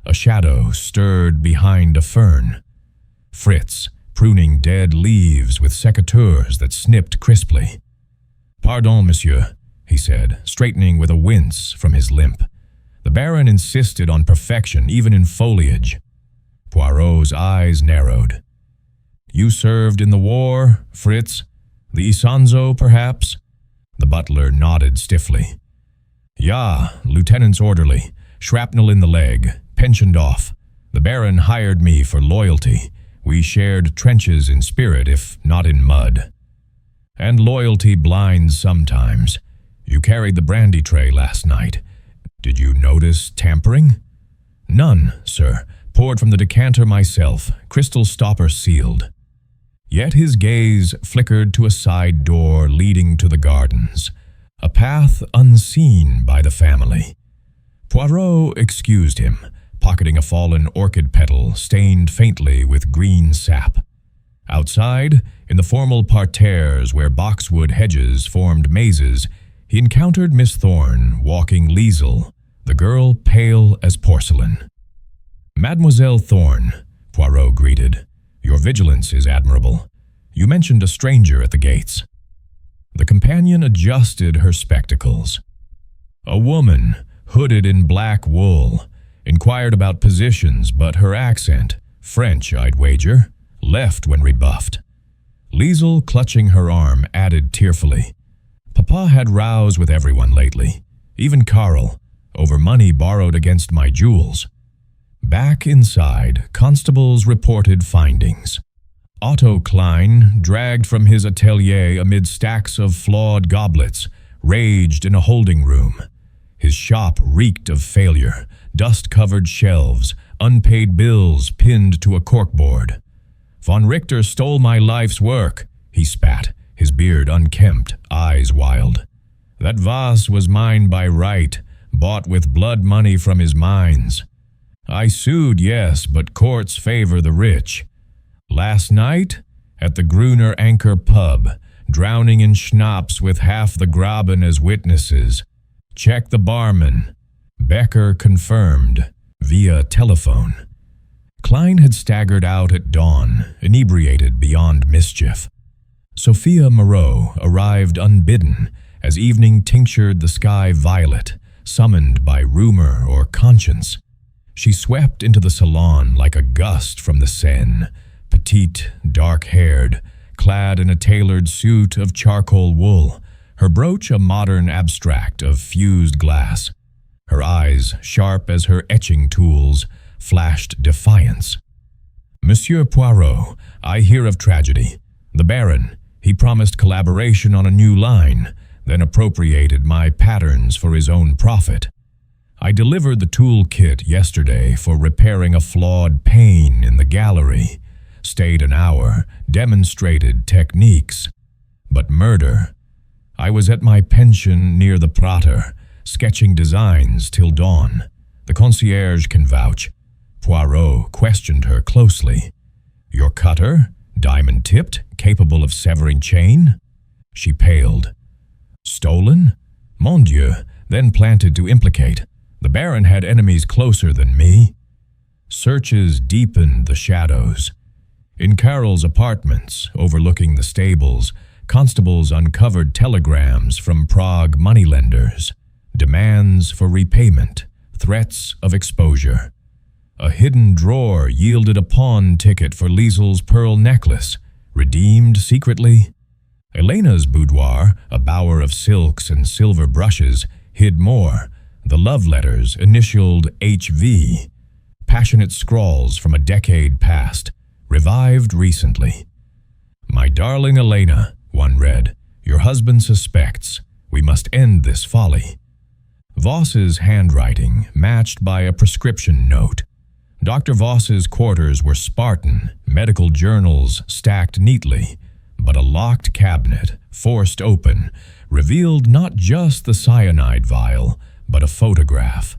A shadow stirred behind a fern. Fritz, pruning dead leaves with secateurs that snipped crisply. "Pardon, monsieur," he said, straightening with a wince from his limp. The Baron insisted on perfection even in foliage. Poirot's eyes narrowed. "You served in the war, Fritz? The Isonzo, perhaps?" The butler nodded stiffly. "Ja, lieutenant's orderly, shrapnel in the leg, pensioned off. The Baron hired me for loyalty. We shared trenches in spirit, if not in mud. And loyalty blinds sometimes. You carried the brandy tray last night. Did you notice tampering?" "None, sir. Poured from the decanter myself, crystal stopper sealed." Yet his gaze flickered to a side door leading to the gardens, a path unseen by the family. Poirot excused him, pocketing a fallen orchid petal stained faintly with green sap. Outside, in the formal parterres where boxwood hedges formed mazes, he encountered Miss Thorne walking Liesel, the girl pale as porcelain. "Mademoiselle Thorne," Poirot greeted, "your vigilance is admirable. You mentioned a stranger at the gates." The companion adjusted her spectacles. "A woman, hooded in black wool, inquired about positions, but her accent, French I'd wager, left when rebuffed." Liesel, clutching her arm, added tearfully, "Papa had rows with everyone lately, even Karl, over money borrowed against my jewels." Back inside, constables reported findings. Otto Klein, dragged from his atelier amid stacks of flawed goblets, raged in a holding room. His shop reeked of failure, dust-covered shelves, unpaid bills pinned to a corkboard. "Von Richter stole my life's work," he spat, his beard unkempt, eyes wild. "That vase was mine by right, bought with blood money from his mines. I sued, yes, but courts favor the rich. Last night, at the Gruner Anchor pub, drowning in schnapps with half the Graben as witnesses. Check the barman." Becker confirmed, via telephone. Klein had staggered out at dawn, inebriated beyond mischief. Sophia Moreau arrived unbidden as evening tinctured the sky violet, summoned by rumor or conscience. She swept into the salon like a gust from the Seine, petite, dark-haired, clad in a tailored suit of charcoal wool, her brooch a modern abstract of fused glass. Her eyes, sharp as her etching tools, flashed defiance. "Monsieur Poirot, I hear of tragedy. The Baron, he promised collaboration on a new line, then appropriated my patterns for his own profit. I delivered the tool kit yesterday for repairing a flawed pane in the gallery, stayed an hour, demonstrated techniques. But murder. I was at my pension near the Prater, sketching designs till dawn. The concierge can vouch." Poirot questioned her closely. "Your cutter? Diamond-tipped, capable of severing chain?" She paled. "Stolen? Mon Dieu, then planted to implicate. The Baron had enemies closer than me." Searches deepened the shadows. In Carol's apartments, overlooking the stables, constables uncovered telegrams from Prague moneylenders, demands for repayment, threats of exposure. A hidden drawer yielded a pawn ticket for Liesel's pearl necklace, redeemed secretly. Elena's boudoir, a bower of silks and silver brushes, hid more, the love letters initialed HV, passionate scrawls from a decade past, revived recently. "My darling Elena," one read, "your husband suspects. We must end this folly." Voss's handwriting, matched by a prescription note. Dr. Voss's quarters were Spartan, medical journals stacked neatly, but a locked cabinet, forced open, revealed not just the cyanide vial, but a photograph.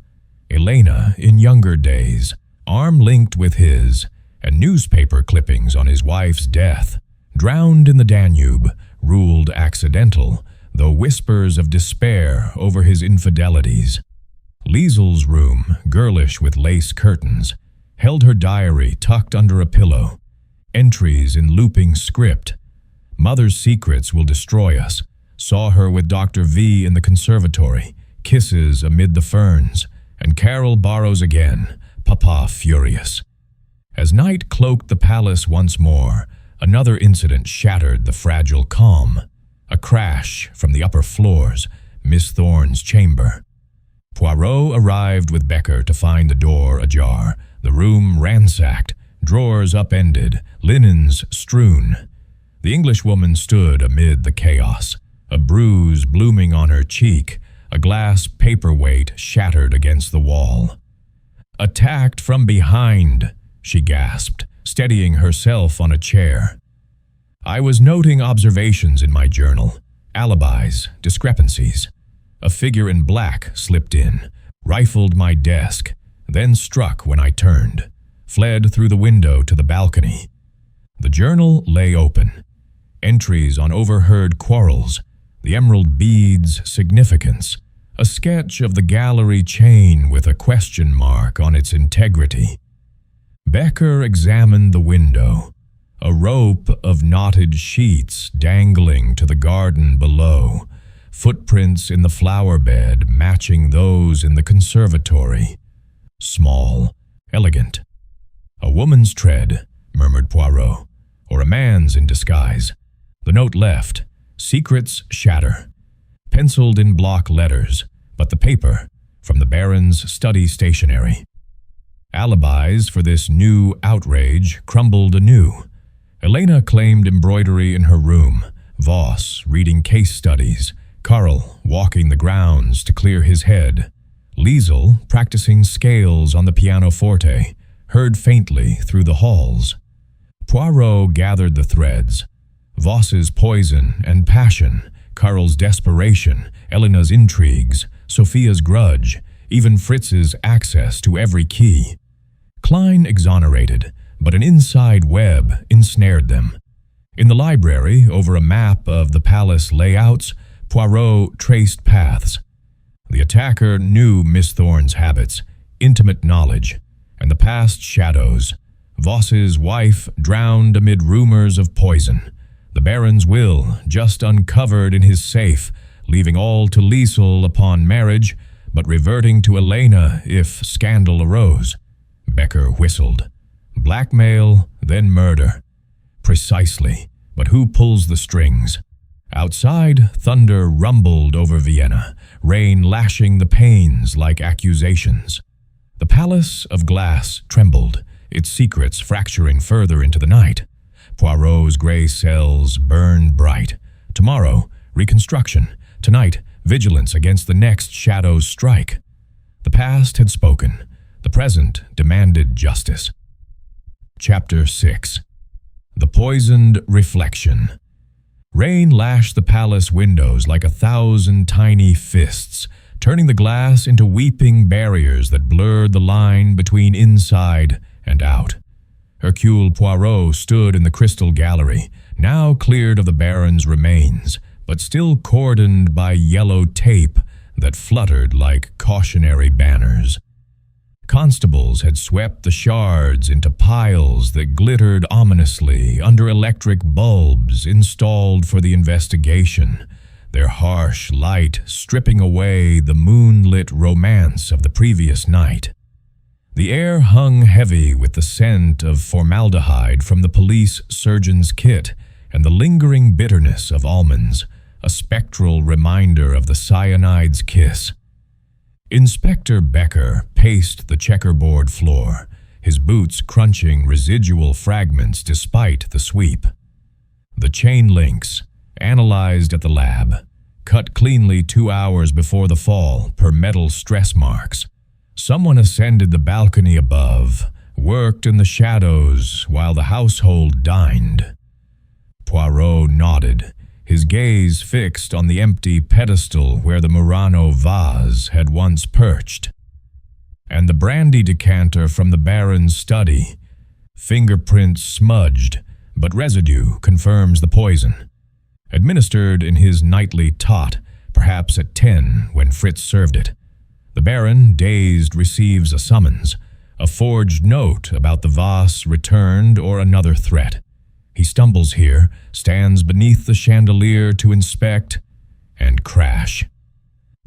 Elena, in younger days, arm linked with his, and newspaper clippings on his wife's death. Drowned in the Danube, ruled accidental, though whispers of despair over his infidelities. Liesel's room, girlish with lace curtains, held her diary tucked under a pillow. Entries in looping script. Mother's secrets will destroy us. Saw her with Dr. V in the conservatory. Kisses amid the ferns. And Carol borrows again. Papa furious. As night cloaked the palace once more, another incident shattered the fragile calm. A crash from the upper floors, Miss Thorne's chamber. Poirot arrived with Becker to find the door ajar, the room ransacked, drawers upended, linens strewn. The Englishwoman stood amid the chaos, a bruise blooming on her cheek, a glass paperweight shattered against the wall. "Attacked from behind," she gasped, steadying herself on a chair. I was noting observations in my journal, alibis, discrepancies. A figure in black slipped in, rifled my desk, then struck when I turned, fled through the window to the balcony. The journal lay open. Entries on overheard quarrels, the emerald bead's significance, a sketch of the gallery chain with a question mark on its integrity. Becker examined the window, a rope of knotted sheets dangling to the garden below, footprints in the flower bed matching those in the conservatory. Small, elegant. "A woman's tread," murmured Poirot, "or a man's in disguise." The note left. Secrets shatter. Penciled in block letters, but the paper, from the Baron's study stationery. Alibis for this new outrage crumbled anew. Elena claimed embroidery in her room, Voss reading case studies, Karl walking the grounds to clear his head, Liesel practicing scales on the pianoforte, heard faintly through the halls. Poirot gathered the threads. Voss's poison and passion, Karl's desperation, Elena's intrigues, Sophia's grudge, even Fritz's access to every key. Klein exonerated, but an inside web ensnared them. In the library, over a map of the palace layouts, Poirot traced paths. The attacker knew Miss Thorne's habits, intimate knowledge, and the past shadows. Voss's wife drowned amid rumors of poison. The Baron's will just uncovered in his safe, leaving all to Liesel upon marriage, but reverting to Elena if scandal arose. Becker whistled. Blackmail, then murder. Precisely, but who pulls the strings? Outside, thunder rumbled over Vienna, rain lashing the panes like accusations. The palace of glass trembled, its secrets fracturing further into the night. Poirot's gray cells burned bright. Tomorrow, reconstruction. Tonight, vigilance against the next shadow's strike. The past had spoken. The present demanded justice. Chapter 6. The Poisoned Reflection. Rain lashed the palace windows like 1,000 tiny fists, turning the glass into weeping barriers that blurred the line between inside and out. Hercule Poirot stood in the crystal gallery, now cleared of the Baron's remains, but still cordoned by yellow tape that fluttered like cautionary banners. Constables had swept the shards into piles that glittered ominously under electric bulbs installed for the investigation, their harsh light stripping away the moonlit romance of the previous night. The air hung heavy with the scent of formaldehyde from the police surgeon's kit and the lingering bitterness of almonds, a spectral reminder of the cyanide's kiss. Inspector Becker paced the checkerboard floor, his boots crunching residual fragments despite the sweep. The chain links, analyzed at the lab, cut cleanly 2 hours before the fall per metal stress marks. Someone ascended the balcony above, worked in the shadows while the household dined. Poirot nodded, his gaze fixed on the empty pedestal where the Murano vase had once perched. And the brandy decanter from the Baron's study. Fingerprints smudged, but residue confirms the poison. Administered in his nightly tot, perhaps at 10 when Fritz served it. The Baron, dazed, receives a summons, a forged note about the vase returned or another threat. He stumbles here, stands beneath the chandelier to inspect, and crash.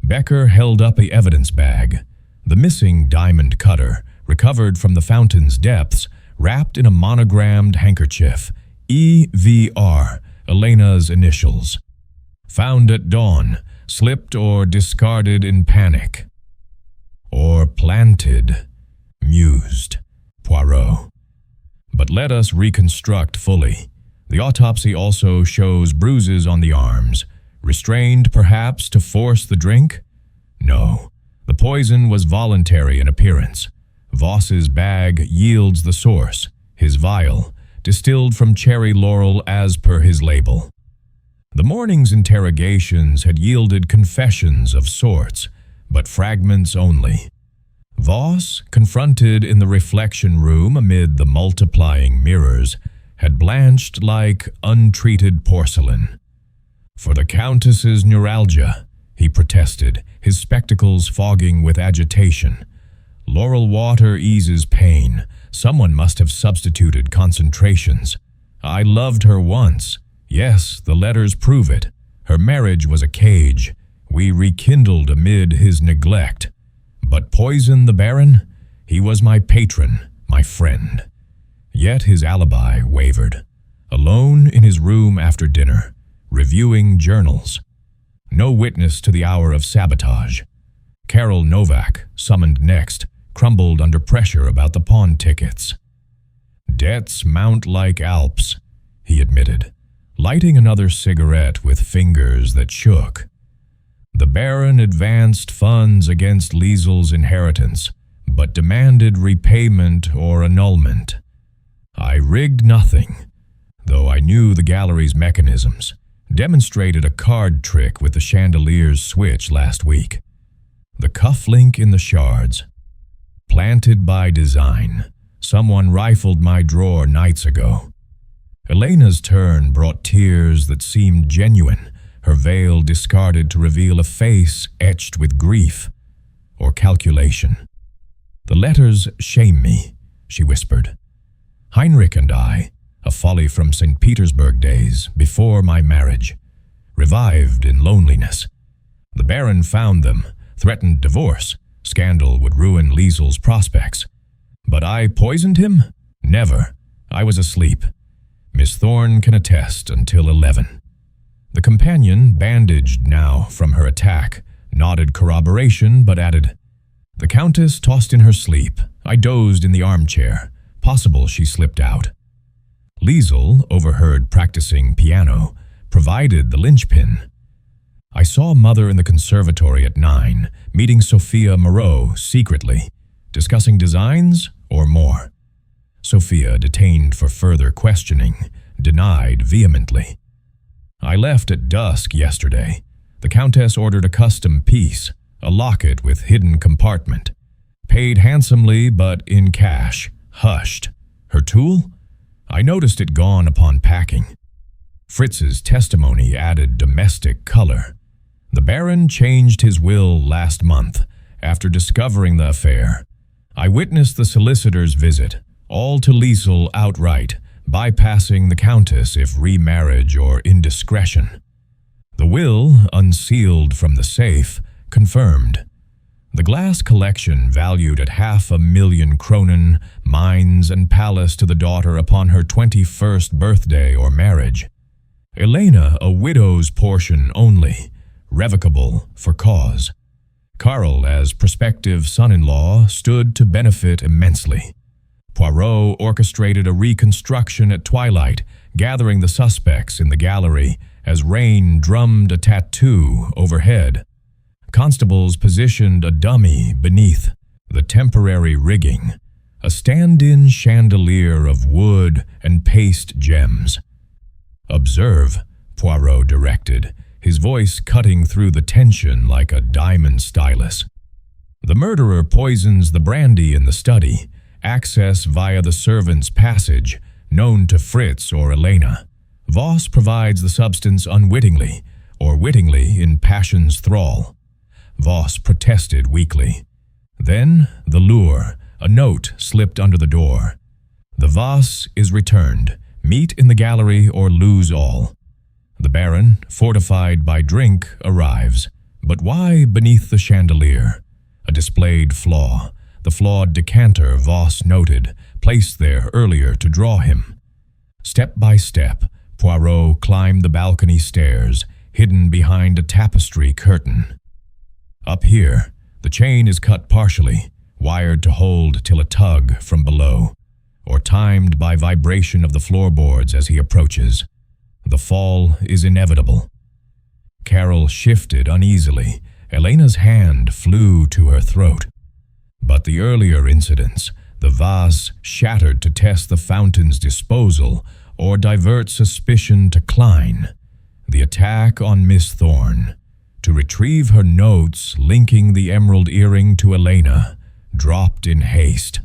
Becker held up the evidence bag, the missing diamond cutter, recovered from the fountain's depths, wrapped in a monogrammed handkerchief, EVR, Elena's initials. Found at dawn, slipped or discarded in panic. Or planted, mused Poirot. But let us reconstruct fully. The autopsy also shows bruises on the arms, restrained perhaps to force the drink? No, the poison was voluntary in appearance. Voss's bag yields the source, his vial, distilled from cherry laurel as per his label. The morning's interrogations had yielded confessions of sorts, but fragments only. Voss, confronted in the reflection room amid the multiplying mirrors, had blanched like untreated porcelain. For the Countess's neuralgia, he protested, his spectacles fogging with agitation. Laurel water eases pain. Someone must have substituted concentrations. I loved her once. Yes, the letters prove it. Her marriage was a cage. We rekindled amid his neglect. But poison the Baron? He was my patron, my friend. Yet his alibi wavered. Alone in his room after dinner, reviewing journals. No witness to the hour of sabotage. Carol Novak, summoned next, crumbled under pressure about the pawn tickets. Debts mount like Alps, he admitted, lighting another cigarette with fingers that shook. The Baron advanced funds against Liesel's inheritance, but demanded repayment or annulment. I rigged nothing, though I knew the gallery's mechanisms, demonstrated a card trick with the chandelier's switch last week. The cufflink in the shards. Planted by design. Someone rifled my drawer nights ago. Elena's turn brought tears that seemed genuine, her veil discarded to reveal a face etched with grief or calculation. The letters shame me, she whispered. Heinrich and I, a folly from St. Petersburg days, before my marriage, revived in loneliness. The Baron found them, threatened divorce. Scandal would ruin Liesel's prospects. But I poisoned him? Never. I was asleep. Miss Thorne can attest until 11. The companion, bandaged now from her attack, nodded corroboration but added, The Countess tossed in her sleep. I dozed in the armchair. Possible she slipped out. Liesel, overheard practicing piano, provided the linchpin. I saw Mother in the conservatory at 9, meeting Sophia Moreau secretly, discussing designs or more. Sophia, detained for further questioning, denied vehemently. I left at dusk yesterday. The Countess ordered a custom piece, a locket with hidden compartment. Paid handsomely but in cash, hushed. Her tool? I noticed it gone upon packing. Fritz's testimony added domestic color. The Baron changed his will last month after discovering the affair. I witnessed the solicitor's visit, all to Liesel outright, bypassing the Countess if remarriage or indiscretion. The will, unsealed from the safe, confirmed. The glass collection valued at 500,000 kronen, mines and palace to the daughter upon her 21st birthday or marriage. Elena a widow's portion only, revocable for cause. Karl, as prospective son-in-law, stood to benefit immensely. Poirot orchestrated a reconstruction at twilight, gathering the suspects in the gallery as rain drummed a tattoo overhead. Constables positioned a dummy beneath the temporary rigging. a stand-in chandelier of wood and paste gems. "Observe," Poirot directed, his voice cutting through the tension like a diamond stylus. "The murderer poisons the brandy in the study, access via the servants' passage, known to Fritz or Elena. Voss provides the substance unwittingly, or wittingly in passion's thrall." Voss protested weakly. Then the lure, a note slipped under the door. "The vase is returned. Meet in the gallery or lose all." The Baron, fortified by drink, arrives. But why beneath the chandelier? A displayed flaw, the flawed decanter Voss noted, placed there earlier to draw him. Step by step, Poirot climbed the balcony stairs, hidden behind a tapestry curtain. Up here, the chain is cut partially, wired to hold till a tug from below, or timed by vibration of the floorboards as he approaches. The fall is inevitable. Carol shifted uneasily. Elena's hand flew to her throat. But the earlier incidents, the vase shattered to test the fountain's disposal or divert suspicion to Klein. The attack on Miss Thorne, to retrieve her notes linking the emerald earring to Elena, dropped in haste.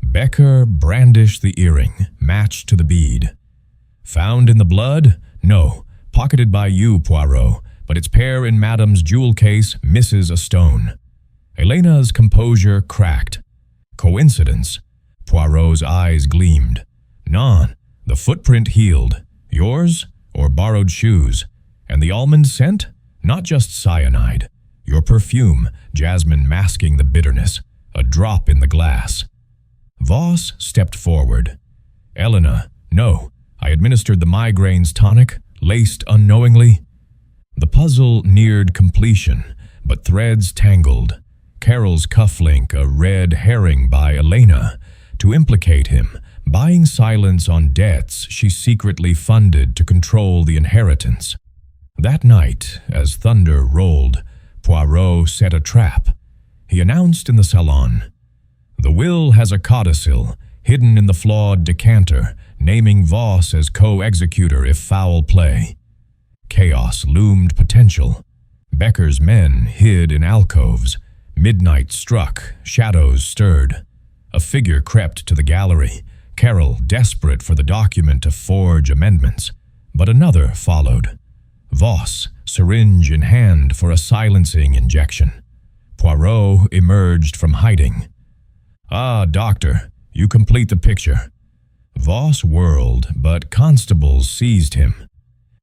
Becker brandished the earring, matched to the bead. "Found in the blood? No, pocketed by you, Poirot, but its pair in Madame's jewel case misses a stone." Elena's composure cracked. "Coincidence?" Poirot's eyes gleamed. "Non, the footprint healed. Yours, or borrowed shoes? And the almond scent? Not just cyanide. Your perfume, jasmine masking the bitterness. A drop in the glass." Voss stepped forward. "Elena, no. I administered the migraine's tonic, laced unknowingly." The puzzle neared completion, but threads tangled. Carol's cufflink, a red herring by Elena, to implicate him, buying silence on debts she secretly funded to control the inheritance. That night, as thunder rolled, Poirot set a trap. He announced in the salon, "The will has a codicil, hidden in the flawed decanter, naming Voss as co-executor if foul play." Chaos loomed potential. Becker's men hid in alcoves. Midnight struck, shadows stirred. A figure crept to the gallery, Carol desperate for the document to forge amendments. But another followed. Voss, syringe in hand for a silencing injection. Poirot emerged from hiding. "Ah, doctor, you complete the picture." Voss whirled, but constables seized him.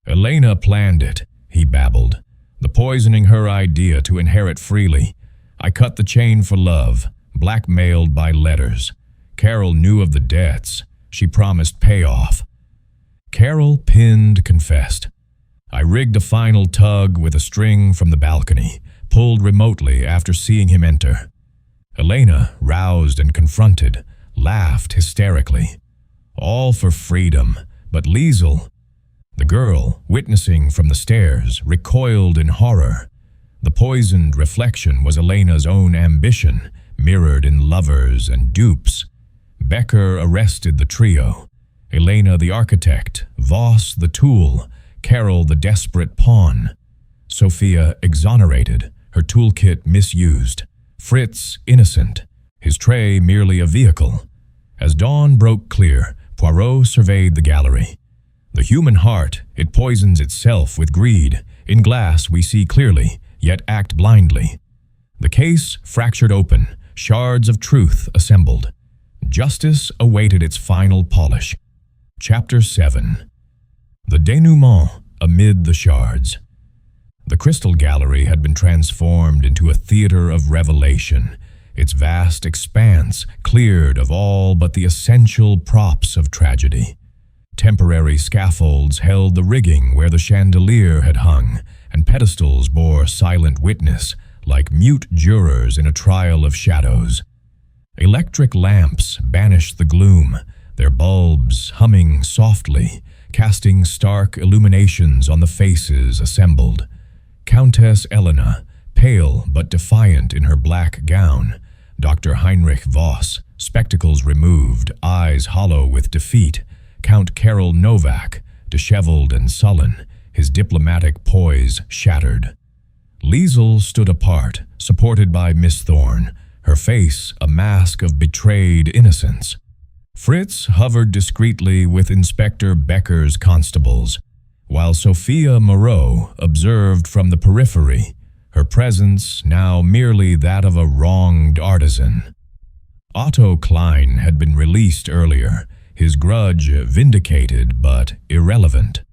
"Elena planned it," he babbled. "The poisoning her idea to inherit freely. I cut the chain for love, blackmailed by letters. Carol knew of the debts. She promised payoff." Carol, pinned, confessed. "I rigged a final tug with a string from the balcony, pulled remotely after seeing him enter." Elena, roused and confronted, laughed hysterically. "All for freedom, but Liesel—" The girl, witnessing from the stairs, recoiled in horror. The poisoned reflection was Elena's own ambition, mirrored in lovers and dupes. Becker arrested the trio. Elena the architect, Voss the tool, Carol the desperate pawn. Sophia exonerated, her toolkit misused. Fritz innocent, his tray merely a vehicle. As dawn broke clear, Poirot surveyed the gallery. The human heart, it poisons itself with greed. In glass we see clearly, yet act blindly. The case fractured open, shards of truth assembled. Justice awaited its final polish. Chapter 7. The denouement amid the shards. The Crystal Gallery had been transformed into a theater of revelation, its vast expanse cleared of all but the essential props of tragedy. Temporary scaffolds held the rigging where the chandelier had hung, and pedestals bore silent witness, like mute jurors in a trial of shadows. Electric lamps banished the gloom, their bulbs humming softly, casting stark illuminations on the faces assembled. Countess Elena, pale but defiant in her black gown, Dr. Heinrich Voss, spectacles removed, eyes hollow with defeat, Count Karol Novak, disheveled and sullen, his diplomatic poise shattered. Liesel stood apart, supported by Miss Thorne, her face a mask of betrayed innocence. Fritz hovered discreetly with Inspector Becker's constables, while Sophia Moreau observed from the periphery, her presence now merely that of a wronged artisan. Otto Klein had been released earlier, his grudge vindicated but irrelevant.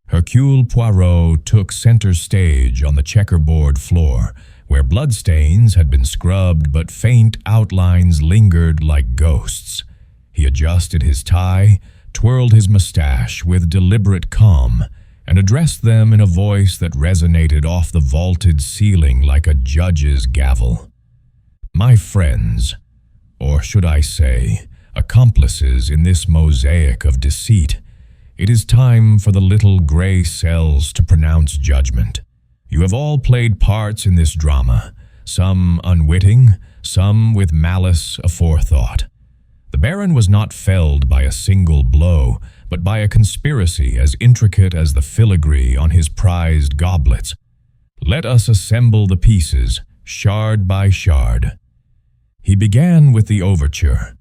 Hercule Poirot took center stage on the checkerboard floor, where bloodstains had been scrubbed but faint outlines lingered like ghosts. He adjusted his tie, twirled his mustache with deliberate calm, and addressed them in a voice that resonated off the vaulted ceiling like a judge's gavel. My friends, or should I say, accomplices in this mosaic of deceit, it is time for the little gray cells to pronounce judgment. You have all played parts in this drama, some unwitting, some with malice aforethought. The Baron was not felled by a single blow, but by a conspiracy as intricate as the filigree on his prized goblets. Let us assemble the pieces, shard by shard. He began with the overture,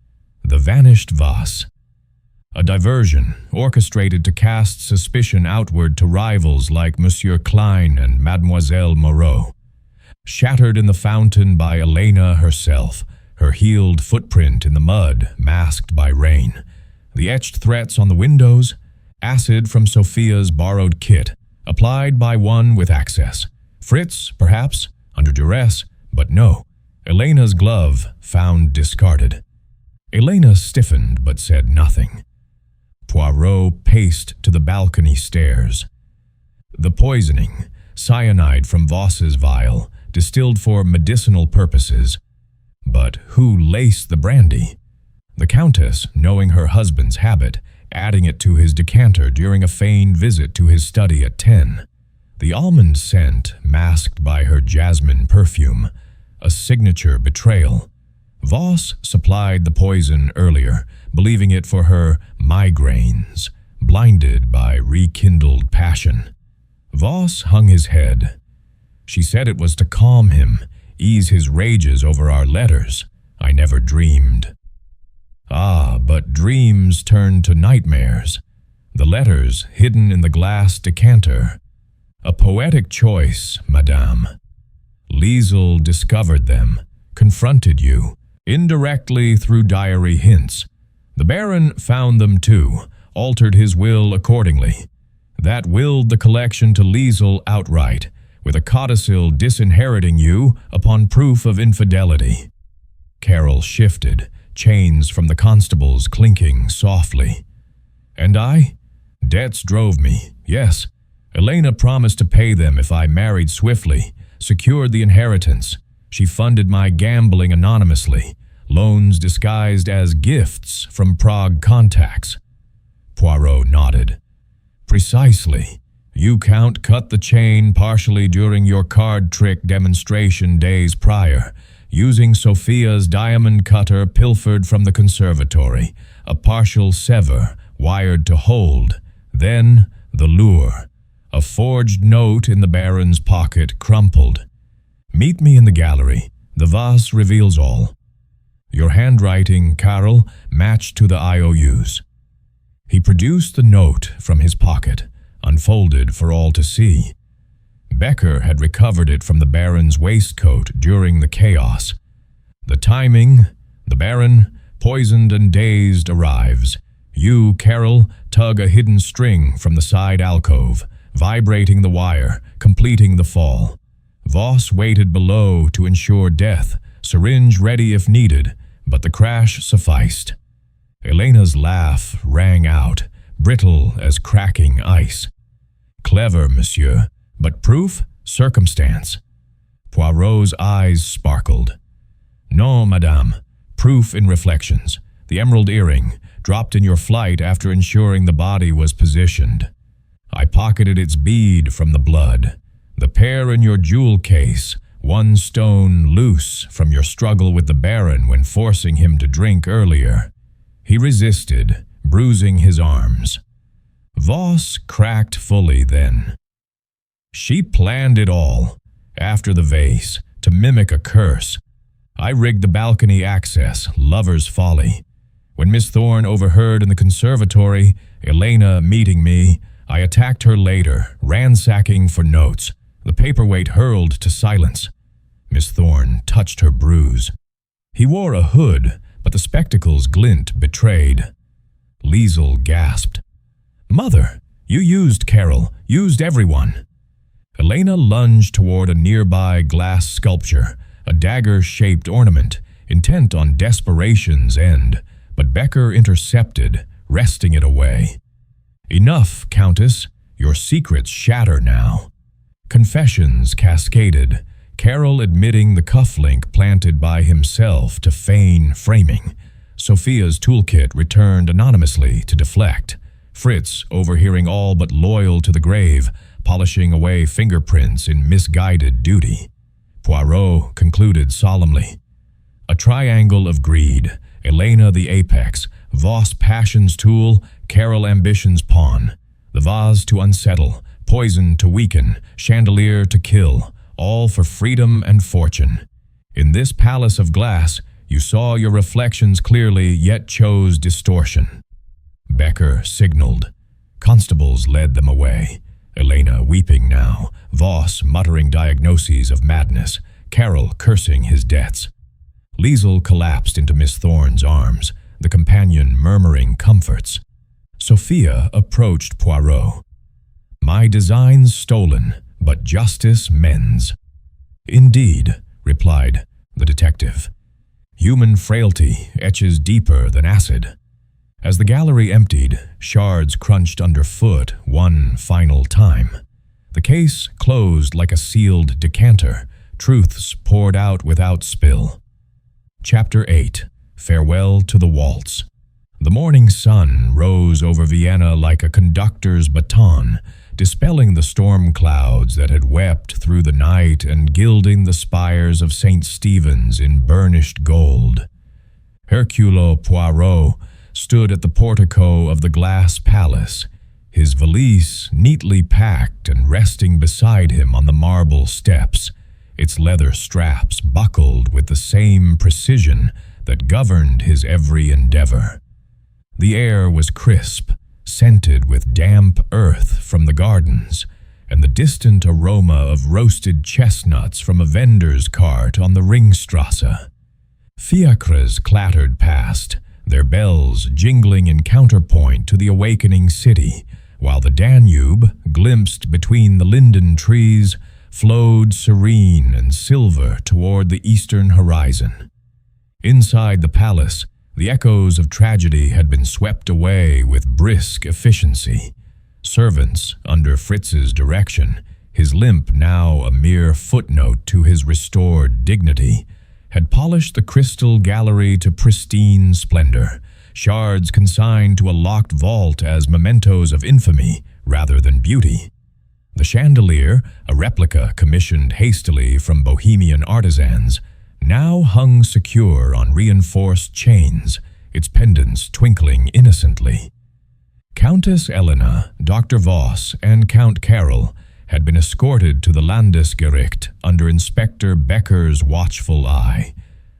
The Vanished Vase, a diversion orchestrated to cast suspicion outward to rivals like Monsieur Klein and Mademoiselle Moreau. Shattered in the fountain by Elena herself, her healed footprint in the mud masked by rain, the etched threats on the windows, acid from Sophia's borrowed kit, applied by one with access. Fritz, perhaps, under duress, but no. Elena's glove found discarded. Elena stiffened but said nothing. Poirot paced to the balcony stairs. The poisoning, cyanide from Voss's vial, distilled for medicinal purposes. But who laced the brandy? The Countess, knowing her husband's habit, adding it to his decanter during a feigned visit to his study at 10. The almond scent masked by her jasmine perfume, a signature betrayal. Voss supplied the poison earlier, believing it for her migraines, blinded by rekindled passion. Voss hung his head. She said it was to calm him, ease his rages over our letters. I never dreamed. Ah, but dreams turned to nightmares. The letters hidden in the glass decanter. A poetic choice, madame. Liesel discovered them, confronted you, indirectly through diary hints. The Baron found them too, altered his will accordingly. That willed the collection to Liesel outright, with a codicil disinheriting you upon proof of infidelity. Karol shifted, chains from the constables clinking softly. And I? Debts drove me, yes. Elena promised to pay them if I married swiftly, secured the inheritance. She funded my gambling anonymously, loans disguised as gifts from Prague contacts. Poirot nodded. Precisely. You, Count, cut the chain partially during your card trick demonstration days prior, using Sophia's diamond cutter pilfered from the conservatory, a partial sever wired to hold, then the lure. A forged note in the Baron's pocket crumpled. Meet me in the gallery. The vase reveals all. Your handwriting, Karol, matched to the IOUs. He produced the note from his pocket, unfolded for all to see. Becker had recovered it from the Baron's waistcoat during the chaos. The timing, the Baron, poisoned and dazed, arrives. You, Karol, tug a hidden string from the side alcove, vibrating the wire, completing the fall. Voss waited below to ensure death, syringe ready if needed, but the crash sufficed. Elena's laugh rang out, brittle as cracking ice. Clever, monsieur, but proof? Circumstance. Poirot's eyes sparkled. No, madame. Proof in reflections. The emerald earring, dropped in your flight after ensuring the body was positioned. I pocketed its bead from the blood. The pair in your jewel case, one stone loose from your struggle with the Baron when forcing him to drink earlier. He resisted, bruising his arms. Voss cracked fully then. She planned it all, after the vase, to mimic a curse. I rigged the balcony access, lover's folly. When Miss Thorne overheard in the conservatory, Elena meeting me, I attacked her later, ransacking for notes, the paperweight hurled to silence. Miss Thorne touched her bruise. He wore a hood, but the spectacles' glint betrayed. Liesel gasped. "Mother, you used Carol, used everyone." Elena lunged toward a nearby glass sculpture, a dagger-shaped ornament, intent on desperation's end, but Becker intercepted, wresting it away. "Enough, Countess. Your secrets shatter now." Confessions cascaded, Carol admitting the cufflink planted by himself to feign framing. Sophia's toolkit returned anonymously to deflect. Fritz, overhearing all but loyal to the grave, polishing away fingerprints in misguided duty. Poirot concluded solemnly. A triangle of greed, Elena the apex, Voss passion's tool, Carol ambition's pawn. The vase to unsettle, poison to weaken, chandelier to kill, all for freedom and fortune. In this palace of glass, you saw your reflections clearly, yet chose distortion. Becker signaled. Constables led them away. Elena weeping now, Voss muttering diagnoses of madness, Carol cursing his debts. Liesel collapsed into Miss Thorne's arms, the companion murmuring comforts. Sophia approached Poirot. "My designs stolen, but justice mends." "Indeed," replied the detective. "Human frailty etches deeper than acid." As the gallery emptied, shards crunched underfoot one final time. The case closed like a sealed decanter, truths poured out without spill. Chapter 8. Farewell to the Waltz. The morning sun rose over Vienna like a conductor's baton, dispelling the storm clouds that had wept through the night and gilding the spires of St. Stephen's in burnished gold. Hercule Poirot stood at the portico of the glass palace, his valise neatly packed and resting beside him on the marble steps, its leather straps buckled with the same precision that governed his every endeavor. The air was crisp, scented with damp earth from the gardens, and the distant aroma of roasted chestnuts from a vendor's cart on the Ringstrasse. Fiacres clattered past, their bells jingling in counterpoint to the awakening city, while the Danube, glimpsed between the linden trees, flowed serene and silver toward the eastern horizon. Inside the palace, the echoes of tragedy had been swept away with brisk efficiency. Servants, under Fritz's direction, his limp now a mere footnote to his restored dignity, had polished the crystal gallery to pristine splendor, shards consigned to a locked vault as mementos of infamy rather than beauty. The chandelier, a replica commissioned hastily from Bohemian artisans, now hung secure on reinforced chains, its pendants twinkling innocently. Countess Elena, Dr. Voss, and Count Carol had been escorted to the Landesgericht under Inspector Becker's watchful eye,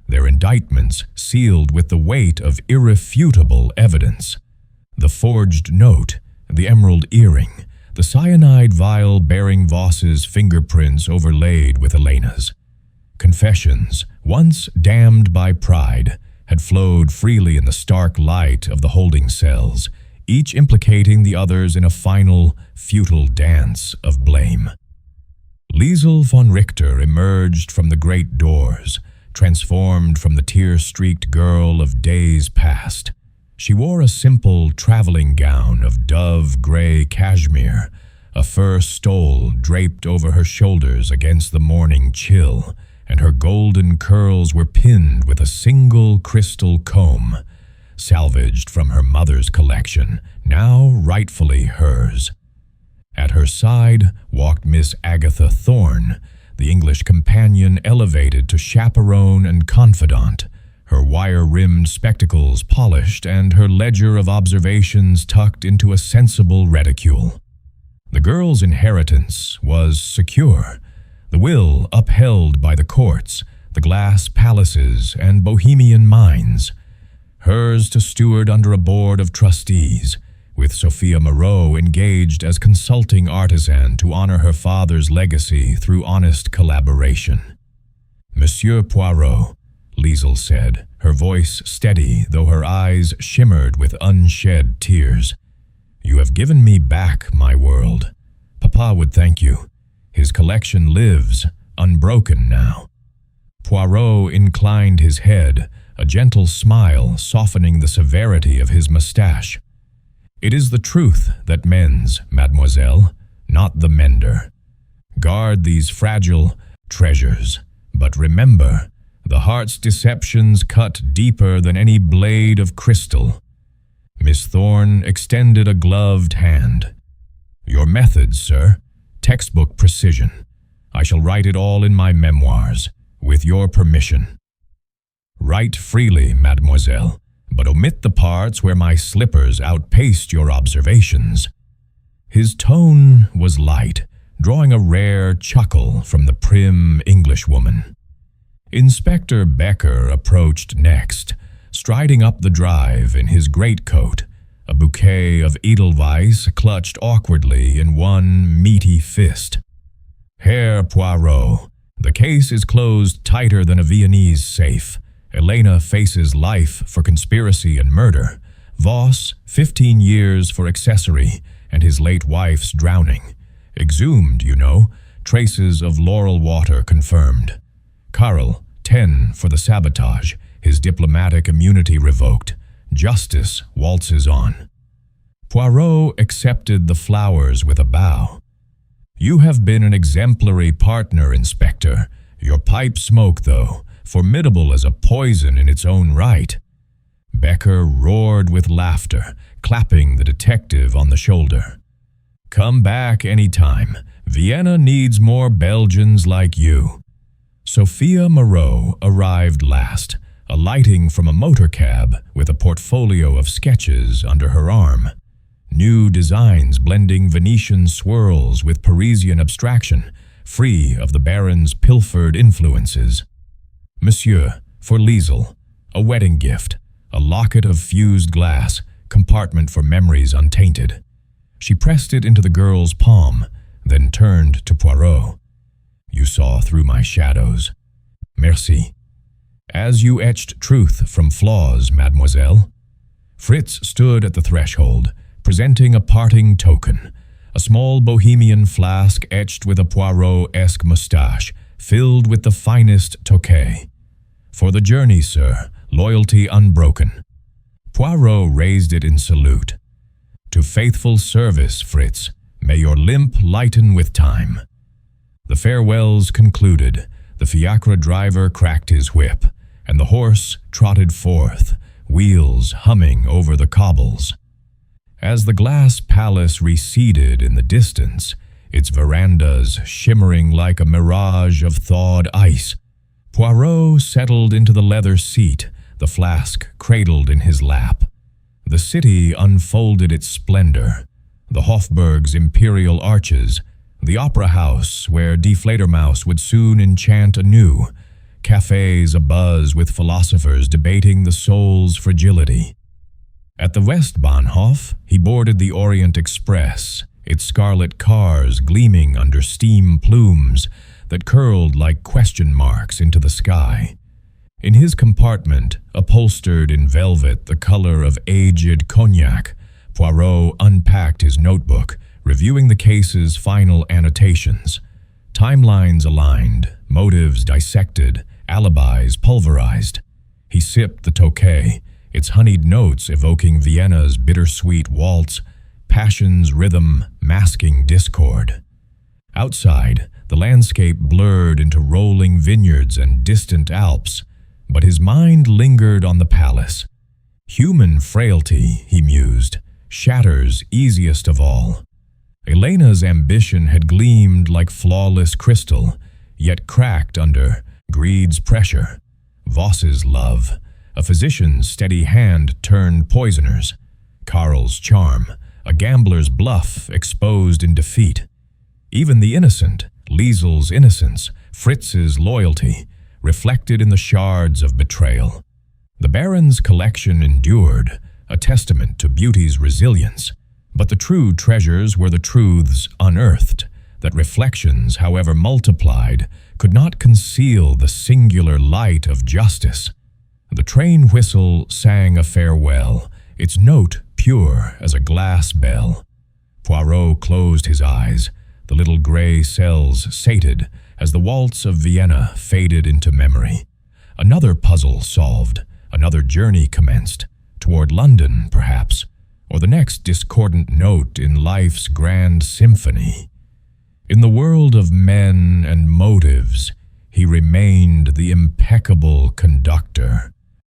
their indictments sealed with the weight of irrefutable evidence. The forged note, the emerald earring, the cyanide vial bearing Voss's fingerprints overlaid with Elena's. Confessions, once damned by pride, had flowed freely in the stark light of the holding cells, each implicating the others in a final, futile dance of blame. Liesel von Richter emerged from the great doors, transformed from the tear-streaked girl of days past. She wore a simple traveling gown of dove-gray cashmere, a fur stole draped over her shoulders against the morning chill, and her golden curls were pinned with a single crystal comb, salvaged from her mother's collection, now rightfully hers. At her side walked Miss Agatha Thorne, the English companion elevated to chaperone and confidant, her wire-rimmed spectacles polished and her ledger of observations tucked into a sensible reticule. The girl's inheritance was secure, the will upheld by the courts, the glass palaces, and bohemian mines, hers to steward under a board of trustees, with Sophia Moreau engaged as consulting artisan to honor her father's legacy through honest collaboration. "Monsieur Poirot," Liesel said, her voice steady though her eyes shimmered with unshed tears, "you have given me back my world. Papa would thank you. His collection lives, unbroken now." Poirot inclined his head, a gentle smile softening the severity of his mustache. "It is the truth that mends, mademoiselle, not the mender. Guard these fragile treasures, but remember, the heart's deceptions cut deeper than any blade of crystal." Miss Thorne extended a gloved hand. "Your methods, sir, textbook precision. I shall write it all in my memoirs, with your permission." "Write freely, mademoiselle, but omit the parts where my slippers outpaced your observations." His tone was light, drawing a rare chuckle from the prim Englishwoman. Inspector Becker approached next, striding up the drive in his greatcoat, a bouquet of edelweiss clutched awkwardly in one meaty fist. "Herr Poirot, the case is closed tighter than a Viennese safe. Elena faces life for conspiracy and murder. Voss, 15 years for accessory, and his late wife's drowning. Exhumed, you know, traces of laurel water confirmed. Karl, 10 for the sabotage, his diplomatic immunity revoked. Justice waltzes on." Poirot accepted the flowers with a bow. "You have been an exemplary partner, Inspector. Your pipe smoke, though, formidable as a poison in its own right." Becker roared with laughter, clapping the detective on the shoulder. "Come back any time. Vienna needs more Belgians like you." Sophia Moreau arrived last, alighting from a motor cab with a portfolio of sketches under her arm. New designs blending Venetian swirls with Parisian abstraction, free of the Baron's pilfered influences. "Monsieur, for Liesel, a wedding gift, a locket of fused glass, compartment for memories untainted." She pressed it into the girl's palm, then turned to Poirot. "You saw through my shadows. Merci. As you etched truth from flaws, mademoiselle." Fritz stood at the threshold, presenting a parting token, a small bohemian flask etched with a Poirot-esque moustache, filled with the finest Tokay. "For the journey, sir, loyalty unbroken." Poirot raised it in salute. "To faithful service, Fritz. May your limp lighten with time." The farewells concluded, the fiacre driver cracked his whip, and the horse trotted forth, wheels humming over the cobbles. As the glass palace receded in the distance, its verandas shimmering like a mirage of thawed ice, Poirot settled into the leather seat, the flask cradled in his lap. The city unfolded its splendor, the Hofburg's imperial arches, the opera house where Die Fledermaus would soon enchant anew, cafes abuzz with philosophers debating the soul's fragility. At the Westbahnhof, he boarded the Orient Express, its scarlet cars gleaming under steam plumes that curled like question marks into the sky. In his compartment, upholstered in velvet the color of aged cognac, Poirot unpacked his notebook, reviewing the case's final annotations. Timelines aligned, motives dissected, alibis pulverized. He sipped the Tokay, its honeyed notes evoking Vienna's bittersweet waltz, passion's rhythm masking discord. Outside, the landscape blurred into rolling vineyards and distant Alps, but his mind lingered on the palace. Human frailty, he mused, shatters easiest of all. Elena's ambition had gleamed like flawless crystal, yet cracked under greed's pressure. Voss's love, a physician's steady hand turned poisoners. Karl's charm, a gambler's bluff exposed in defeat. Even the innocent, Liesel's innocence, Fritz's loyalty, reflected in the shards of betrayal. The Baron's collection endured, a testament to beauty's resilience. But the true treasures were the truths unearthed, that reflections, however multiplied, could not conceal the singular light of justice. The train whistle sang a farewell, its note pure as a glass bell. Poirot closed his eyes, the little gray cells sated as the waltz of Vienna faded into memory. Another puzzle solved, another journey commenced, toward London, perhaps, or the next discordant note in life's grand symphony. In the world of men and motives, he remained the impeccable conductor,